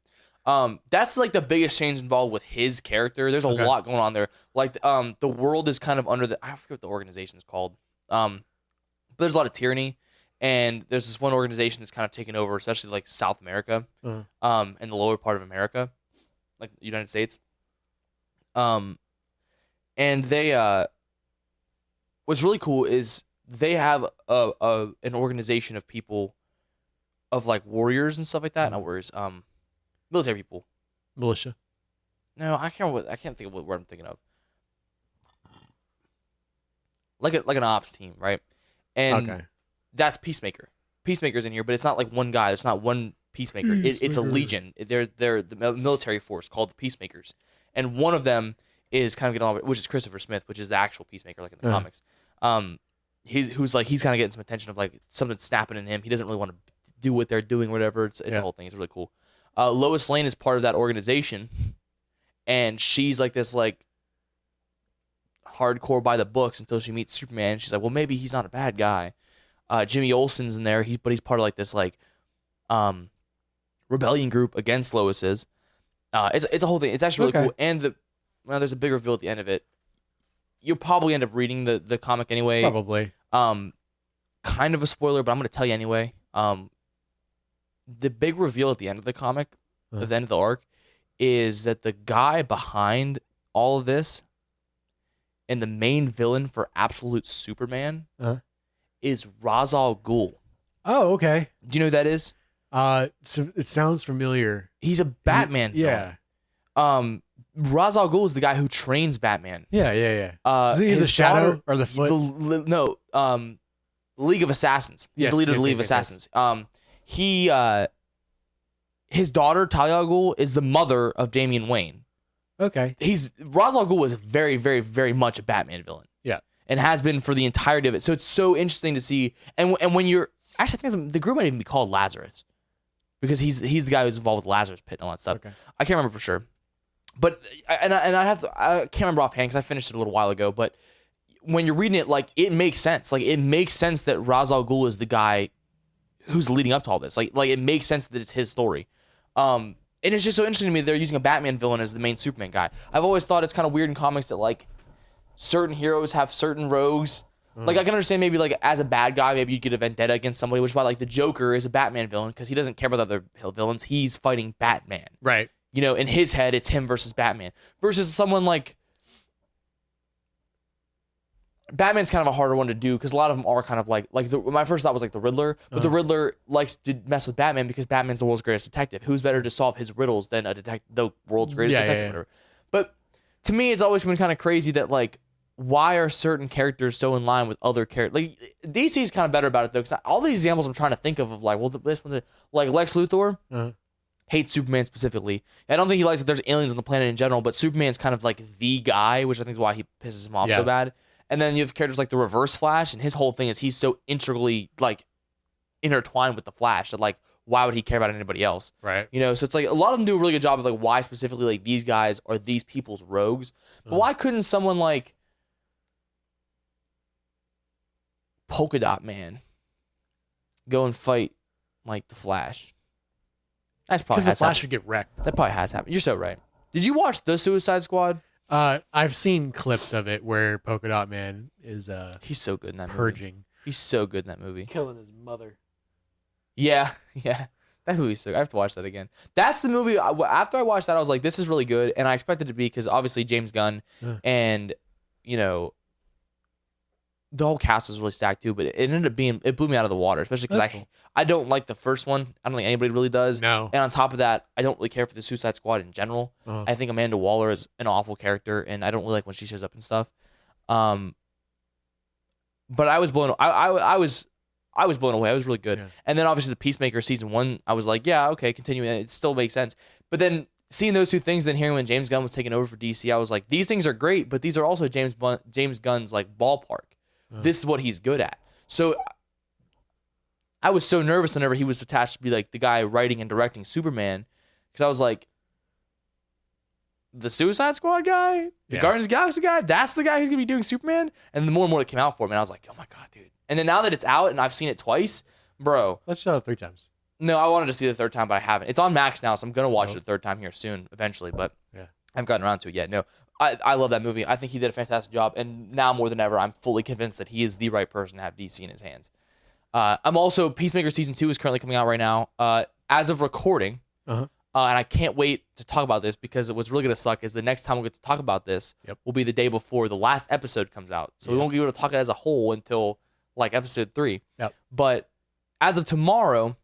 That's like the biggest change involved with his character. There's a lot going on there. Like the world is kind of under I forget what the organization is called. But there's a lot of tyranny. And there's this one organization that's kind of taken over, especially like South America, and the lower part of America, like the United States. And they, what's really cool is they have an organization of people, of like warriors and stuff like that. Not warriors, military people. Militia. No, I can't think of what word I'm thinking of. Like an ops team, right? And that's Peacemaker. Peacemaker's in here, but it's not like one guy. It's not one Peacemaker. It's a legion. They're the military force called the Peacemakers, and one of them is kind of getting all, which is Christopher Smith, which is the actual Peacemaker, like in the comics. He's kind of getting some attention of like something snapping in him. He doesn't really want to do what they're doing, whatever. It's a whole thing. It's really cool. Lois Lane is part of that organization, and she's like this like hardcore by the books until she meets Superman. She's like, well, maybe he's not a bad guy. Jimmy Olsen's in there. He's part of like this like rebellion group against Lois's. It's a whole thing. It's actually really cool. And there's a big reveal at the end of it. You'll probably end up reading the comic anyway. Probably. Kind of a spoiler, but I'm going to tell you anyway. The big reveal at the end of the comic, at the end of the arc, is that the guy behind all of this and the main villain for Absolute Superman is Ra's al Ghul. Oh, okay. Do you know who that is? So it sounds familiar. He's a Batman villain. Yeah. Ra's al Ghul is the guy who trains Batman. Yeah. Is he the Shadow or the Foot? League of Assassins. He's the leader of the League of Assassins. His daughter Talia al Ghul is the mother of Damian Wayne. Okay. Ra's al Ghul is very, very, very much a Batman villain. Yeah. And has been for the entirety of it. So it's so interesting to see. And when you're actually, I think the group might even be called Lazarus, because he's the guy who's involved with Lazarus Pit and all that stuff. Okay. I can't remember for sure, but I can't remember offhand because I finished it a little while ago. But when you're reading it, like it makes sense. Like it makes sense that Ra's al Ghul is the guy who's leading up to all this. Like it makes sense that it's his story. And it's just so interesting to me that they're using a Batman villain as the main Superman guy. I've always thought it's kind of weird in comics that like certain heroes have certain rogues. Like I can understand maybe like as a bad guy, maybe you get a vendetta against somebody, which is why like the Joker is a Batman villain because he doesn't care about the other villains. He's fighting Batman. Right. In his head, it's him versus Batman. Versus someone like Batman's kind of a harder one to do because a lot of them are kind of like my first thought was like the Riddler, but the Riddler likes to mess with Batman because Batman's the world's greatest detective. Who's better to solve his riddles than the world's greatest detective? Whatever. But to me, it's always been kind of crazy that like why are certain characters so in line with other characters? Like DC is kind of better about it though, because all these examples I'm trying to think of like this one, like Lex Luthor hates Superman specifically. I don't think he likes that there's aliens on the planet in general, but Superman's kind of like the guy, which I think is why he pisses him off so bad. And then you have characters like the Reverse Flash, and his whole thing is he's so integrally like intertwined with the Flash that like why would he care about anybody else? Right. So it's like a lot of them do a really good job of like why specifically like these guys are these people's rogues. But why couldn't someone like Polka Dot Man go and fight like the Flash? That's probably because the Flash would get wrecked. That probably has happened. You're so right. Did you watch The Suicide Squad? I've seen clips of it where Polka Dot Man is he's so good in that purging. Movie. He's so good in that movie. Killing his mother. Yeah. That movie's sick. I have to watch that again. That's the movie. After I watched that, I was like, this is really good. And I expected it to be because obviously James Gunn and, you know, the whole cast was really stacked too. But it ended up being, it blew me out of the water, especially because I don't like the first one. I don't think anybody really does. No. And on top of that, I don't really care for the Suicide Squad in general. I think Amanda Waller is an awful character, and I don't really like when she shows up and stuff. But I was blown. I was blown away. It was really good. Yeah. And then obviously the Peacemaker season 1, I was like, yeah, okay, continue. It still makes sense. But then seeing those two things, then hearing when James Gunn was taking over for DC, I was like, these things are great, but these are also James Gunn's like ballpark. This is what he's good at. So I was so nervous whenever he was attached to be like the guy writing and directing Superman, because I was like, the Suicide Squad guy, the Guardians of the Galaxy guy, that's the guy who's gonna be doing Superman. And the more and more it came out for me, I was like, oh my god, dude. And then now that it's out and I've seen it twice, bro. Let's show it 3 times. No, I wanted to see it the third time, but I haven't. It's on Max now, so I'm gonna watch it the third time here soon, eventually. But I haven't gotten around to it yet. No, I love that movie. I think he did a fantastic job, and now more than ever, I'm fully convinced that he is the right person to have DC in his hands. I'm also Peacemaker season 2 is currently coming out right now. As of recording, and I can't wait to talk about this because what's really gonna suck is the next time we get to talk about this will be the day before the last episode comes out, so we won't be able to talk it as a whole until like episode 3. But as of tomorrow,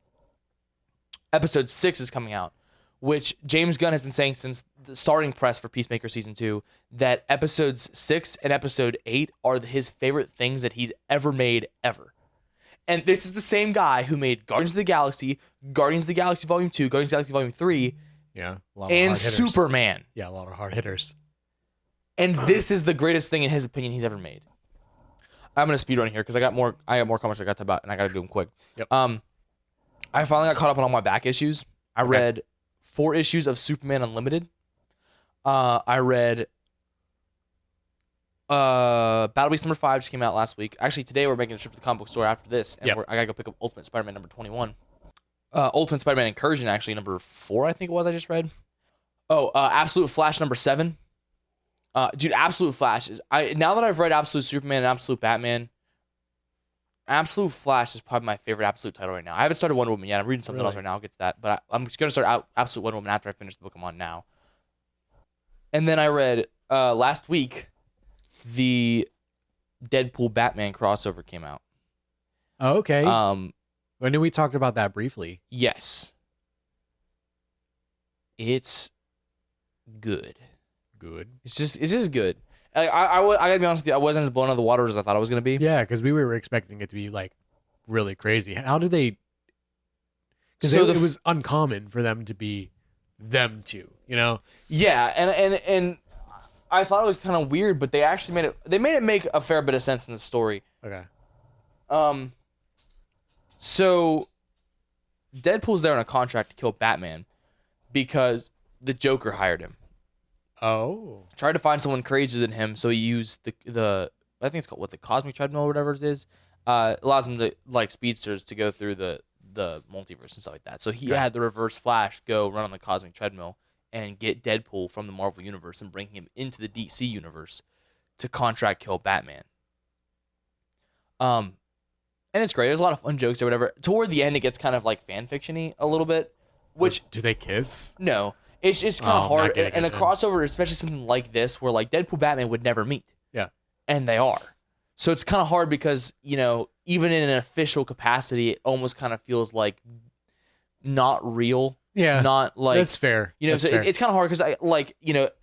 episode 6 is coming out, which James Gunn has been saying since the starting press for Peacemaker season 2 that episodes 6 and episode 8 are his favorite things that he's ever made ever. And this is the same guy who made Guardians of the Galaxy Volume 2, Guardians of the Galaxy Volume 3, and Superman. Yeah, a lot of hard hitters. And this is the greatest thing in his opinion he's ever made. I'm gonna speed run here because I got more comments I got to about, and I gotta do them quick. I finally got caught up on all my back issues. I read 4 issues of Superman Unlimited. I read Battle Beast number 5 just came out last week. Actually, today we're making a trip to the comic book store after this, and I gotta go pick up Ultimate Spider-Man number 21. Ultimate Spider-Man Incursion, actually, number 4, I think it was, I just read. Absolute Flash number 7. Dude, Absolute Flash is... now that I've read Absolute Superman and Absolute Batman, Absolute Flash is probably my favorite Absolute title right now. I haven't started Wonder Woman yet. I'm reading something else right now. I'll get to that. But I'm just going to start Absolute Wonder Woman after I finish the book I'm on now. And then I read, last week, the Deadpool Batman crossover came out. Oh, okay. I knew we talked about that briefly. Yes. It's good. It's just good. I gotta be honest with you, I wasn't as blown out of the water as I thought I was gonna be. Yeah, because we were expecting it to be like really crazy. How did they? Because it was uncommon for them to be them two, you know? Yeah, and I thought it was kind of weird, but they actually made it make a fair bit of sense in the story. Okay. So Deadpool's there on a contract to kill Batman because the Joker hired him. Oh. Tried to find someone crazier than him, so he used the I think it's called the cosmic treadmill or whatever it is. Allows him to, like speedsters, to go through the multiverse and stuff like that. So he had the Reverse Flash go run on the cosmic treadmill and get Deadpool from the Marvel universe and bring him into the DC universe to contract kill Batman. And it's great. There's a lot of fun jokes or whatever. Toward the end, it gets kind of like fan fiction-y a little bit. Which do they kiss? No. It's just kind of hard. And a crossover, especially something like this, where like Deadpool Batman would never meet. Yeah. And they are. So it's kind of hard because, you know, even in an official capacity, it almost kind of feels like not real. Yeah. Not like... That's fair. You know, it's kind of hard because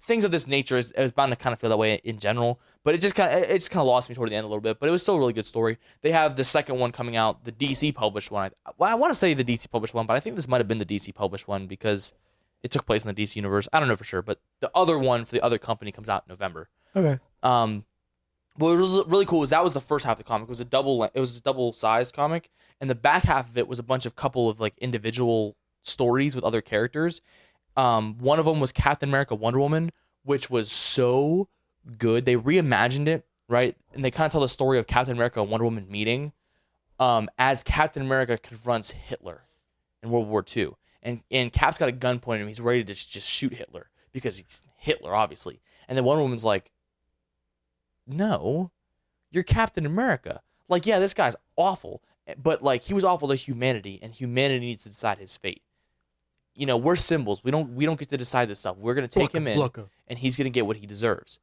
things of this nature is bound to kind of feel that way in general. But it just kind of lost me toward the end a little bit. But it was still a really good story. They have the second one coming out, the DC published one. I want to say the DC published one, but I think this might have been the DC published one because it took place in the DC universe. I don't know for sure, but the other one for the other company comes out in November. Okay. What was really cool was that was the first half of the comic. It was a double-sized comic, and the back half of it was a couple of like individual stories with other characters. One of them was Captain America Wonder Woman, which was so good. They reimagined it, right? And they kind of tell the story of Captain America and Wonder Woman meeting as Captain America confronts Hitler in World War II. And Cap's got a gun pointed at him. He's ready to just shoot Hitler because he's Hitler, obviously. And then Wonder Woman's like, no, you're Captain America. Like, yeah, this guy's awful. But, like, he was awful to humanity, and humanity needs to decide his fate. we're symbols. We don't get to decide this stuff. We're gonna take him in, and he's gonna get what he deserves.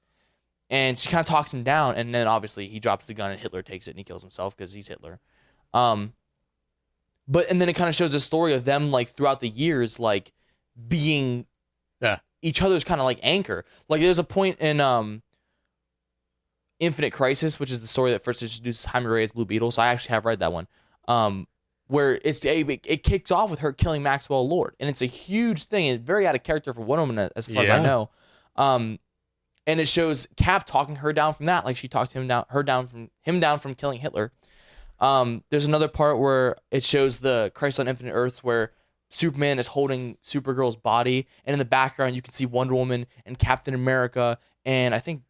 And she kind of talks him down, and then obviously he drops the gun, and Hitler takes it, and he kills himself because he's Hitler. And then it kind of shows a story of them like throughout the years, like being each other's kind of like anchor. Like there's a point in Infinite Crisis, which is the story that first introduces Jaime Reyes Blue Beetle. So I actually have read that one. Where it kicks off with her killing Maxwell Lord, and it's a huge thing. It's very out of character for Wonder Woman, as far as I know. And it shows Cap talking her down from that, like she talked him down from killing Hitler. There's another part where it shows the Crisis on Infinite Earths where Superman is holding Supergirl's body, and in the background you can see Wonder Woman and Captain America, and I think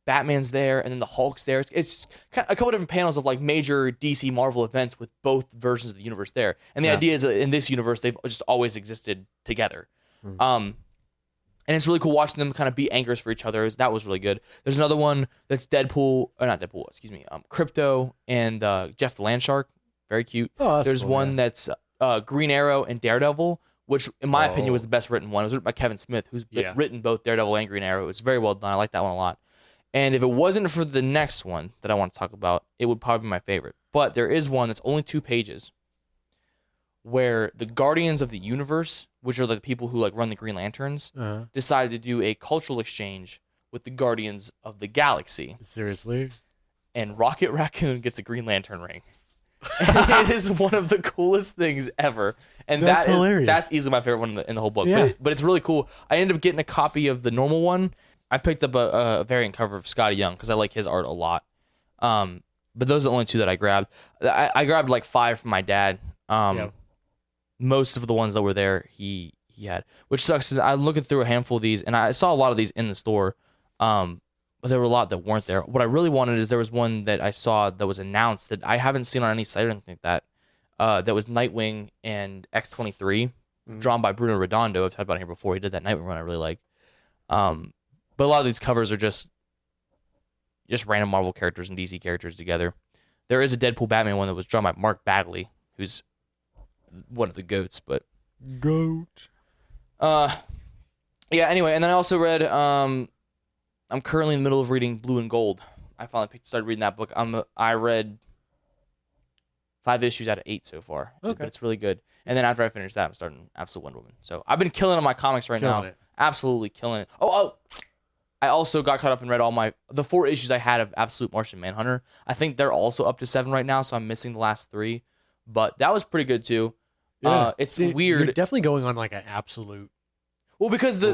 Batman's there, and then the Hulk's there. It's a couple different panels of like major DC Marvel events with both versions of the universe there. And the idea is that in this universe they've just always existed together. And it's really cool watching them kind of be anchors for each other. That was really good. There's another one that's Crypto and Jeff the Landshark. Very cute. There's one that's Green Arrow and Daredevil, which in my opinion was the best written one. It was written by Kevin Smith, who's written both Daredevil and Green Arrow. It was very well done. I like that one a lot. And if it wasn't for the next one that I want to talk about, it would probably be my favorite. But there is one that's only 2 pages where the Guardians of the Universe, which are the people who like run the Green Lanterns, decided to do a cultural exchange with the Guardians of the Galaxy. Seriously? And Rocket Raccoon gets a Green Lantern ring. It is one of the coolest things ever. And that's hilarious. That's easily my favorite one in the whole book. Yeah. But it's really cool. I ended up getting a copy of the normal one. I picked up a variant cover of Scotty Young because I like his art a lot. But those are the only 2 that I grabbed. I grabbed like 5 from my dad. Most of the ones that were there, he had, which sucks. I'm looking through a handful of these, and I saw a lot of these in the store, but there were a lot that weren't there. What I really wanted is there was one that I saw that was announced that I haven't seen on any site or anything like that. That was Nightwing and X-23, drawn by Bruno Redondo. I've talked about it here before. He did that Nightwing run I really like. But a lot of these covers are just random Marvel characters and DC characters together. There is a Deadpool Batman one that was drawn by Mark Bagley, who's one of the goats, but anyway, and then I also read I'm currently in the middle of reading Blue and Gold. I finally started reading that book. I read 5 issues out of 8 so far. But it's really good. And then after I finish that, I'm starting Absolute Wonder Woman. So I've been killing on my comics now. Absolutely killing it. I also got caught up and read all the 4 issues I had of Absolute Martian Manhunter. I think they're also up to 7 right now, so I'm missing the last 3. But that was pretty good too. It's weird. You're definitely going on like an absolute. Well, because the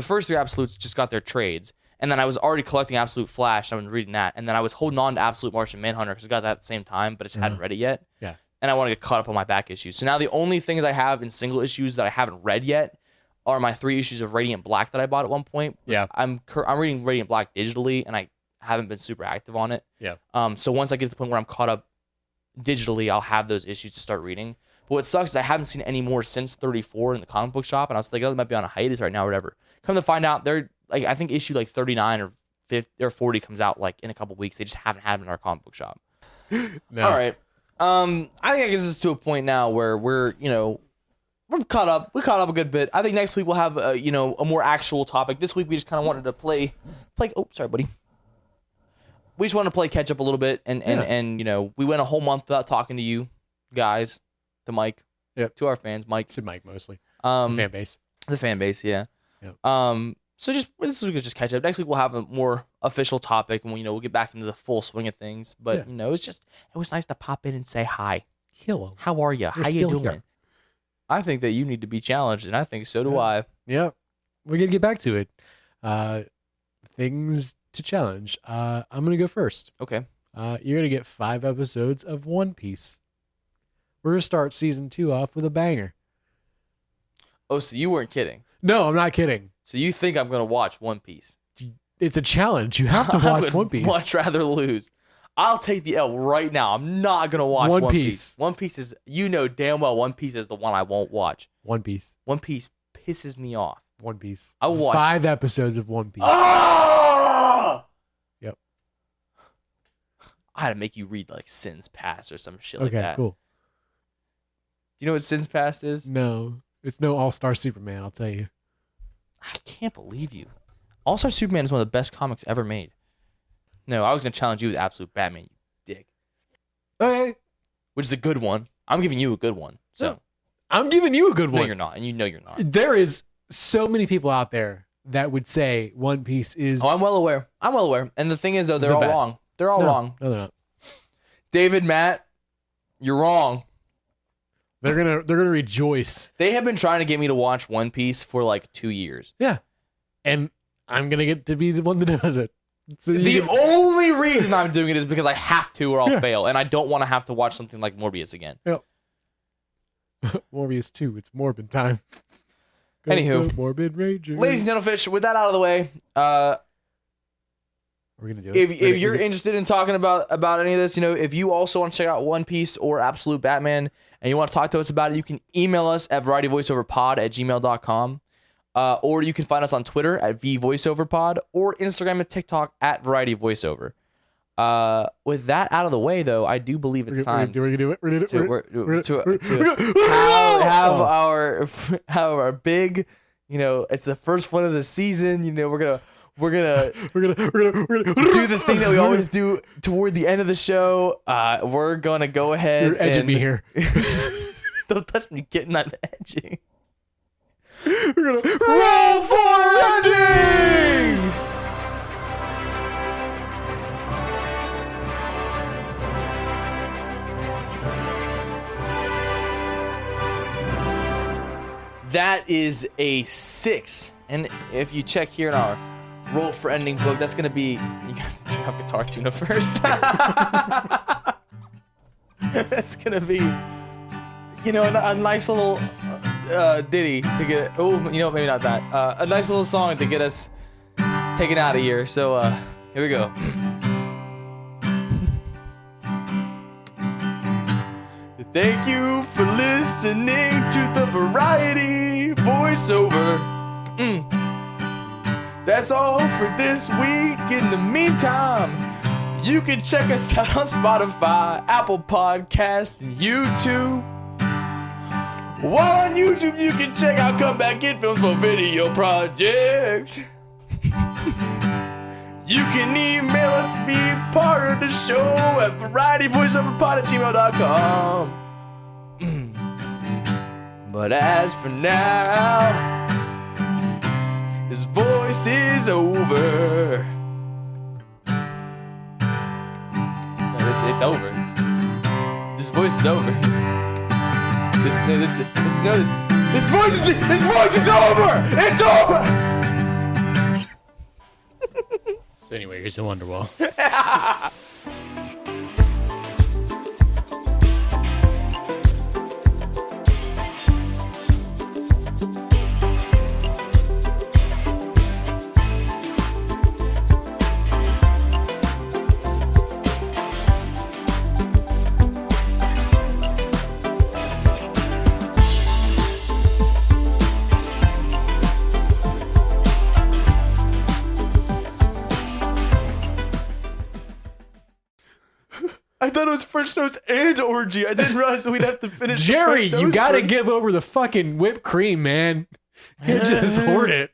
first 3 Absolutes just got their trades, and then I was already collecting Absolute Flash. I was reading that, and then I was holding on to Absolute Martian Manhunter because I got that at the same time, but I just hadn't read it yet. Yeah. And I want to get caught up on my back issues. So now the only things I have in single issues that I haven't read yet are my 3 issues of Radiant Black that I bought at one point. Yeah. I'm reading Radiant Black digitally, and I haven't been super active on it. Yeah. So once I get to the point where I'm caught up digitally, I'll have those issues to start reading. But what sucks is I haven't seen any more since 34 in the comic book shop, and I was like, oh, they might be on a hiatus right now or whatever. Come to find out, they're like, I think issue like 39 or 50 or 40 comes out like in a couple weeks. They just haven't had them in our comic book shop. No. All right. I think this is to a point now where we're caught up. We caught up a good bit. I think next week we'll have a more actual topic. This week we just kind of wanted to play. Oh, sorry, buddy. We just wanted to play catch up a little bit, and we went a whole month without talking to you guys, to Mike, to our fans, Mike, to Mike mostly, fan base, the fan base, yeah. Yep. So this week is just catch up. Next week we'll have a more official topic, and we'll get back into the full swing of things. But it was nice to pop in and say hi. Hello, how are you? How you doing? Here. I think that you need to be challenged, and I think so do I. Yeah, we're gonna get back to it. Things to challenge. I'm gonna go first. Okay. You're gonna get 5 episodes of One Piece. We're gonna start season 2 off with a banger. Oh, so you weren't kidding? No, I'm not kidding. So you think I'm gonna watch One Piece? It's a challenge. You have to watch One Piece. Much rather lose. I'll take the L right now. I'm not gonna watch One Piece. One Piece is, damn well, One Piece is the one I won't watch. One Piece. One Piece pisses me off. One Piece. I will watch 5 episodes of One Piece. Ah! Yep. I had to make you read like Sin's Past or some shit like that. Okay, cool. You know what Sins Past is? No, it's no All-Star Superman. I'll tell you. I can't believe you. All-Star Superman is one of the best comics ever made. No, I was gonna challenge you with Absolute Batman, you dick. Okay. Which is a good one. I'm giving you a good one. So No, I'm giving you a good no, one. you're not, and you know you're not. There is so many people out there that would say One Piece is Oh, I'm well aware. And the thing is, though, they're The all best. wrong. They're all wrong. No, they're not. David, Matt, you're wrong. They're gonna rejoice. They have been trying to get me to watch One Piece for like 2 years. Yeah, and I'm gonna get to be the one that does it. So The only reason I'm doing it is because I have to or I'll Yeah. fail. And I don't want to have to watch something like Morbius again. Morbius 2. It's Morbid time. Go, Anywho. go, Morbid Ranger. Ladies and gentlemen, with that out of the way, we're gonna do it. if you're interested in talking about any of this, if you also want to check out One Piece or Absolute Batman and you want to talk to us about it, you can email us at varietyvoiceoverpod@gmail.com. Or you can find us on Twitter at VVoiceoverPod or Instagram and TikTok at VarietyVoiceover. With that out of the way, though, I do believe it's time We're gonna do it. We're gonna do it. to have our big, it's the first one of the season. We're gonna We're gonna do the thing that we always do toward the end of the show. We're gonna go ahead. You're edging me here. Don't touch me, getting I'm edging. We're gonna Roll for ending. That is a 6, and if you check here in our roll for ending book, that's gonna be, you got to drop Guitar Tuna first. That's gonna be, a nice little ditty to get. Oh, maybe not that. A nice little song to get us taken out of here. So here we go. Thank you for listening to the Variety Voiceover. That's all for this week. In the meantime, you can check us out on Spotify, Apple Podcasts, and YouTube. While on YouTube, you can check out Comeback Kid Films for video projects. You can email us to be part of the show at varietyvoiceoverpod@gmail.com. But as for now, his voice is over. No, it's over. This voice is over. This voice is over. It's over. So anyway, here's the Wonderwall. I thought it was First Nose and Orgy. I didn't realize we'd have to finish. Jerry, you gotta give over the fucking whipped cream, man. You can't just hoard it.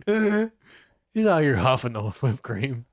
He's out here huffing the whipped cream.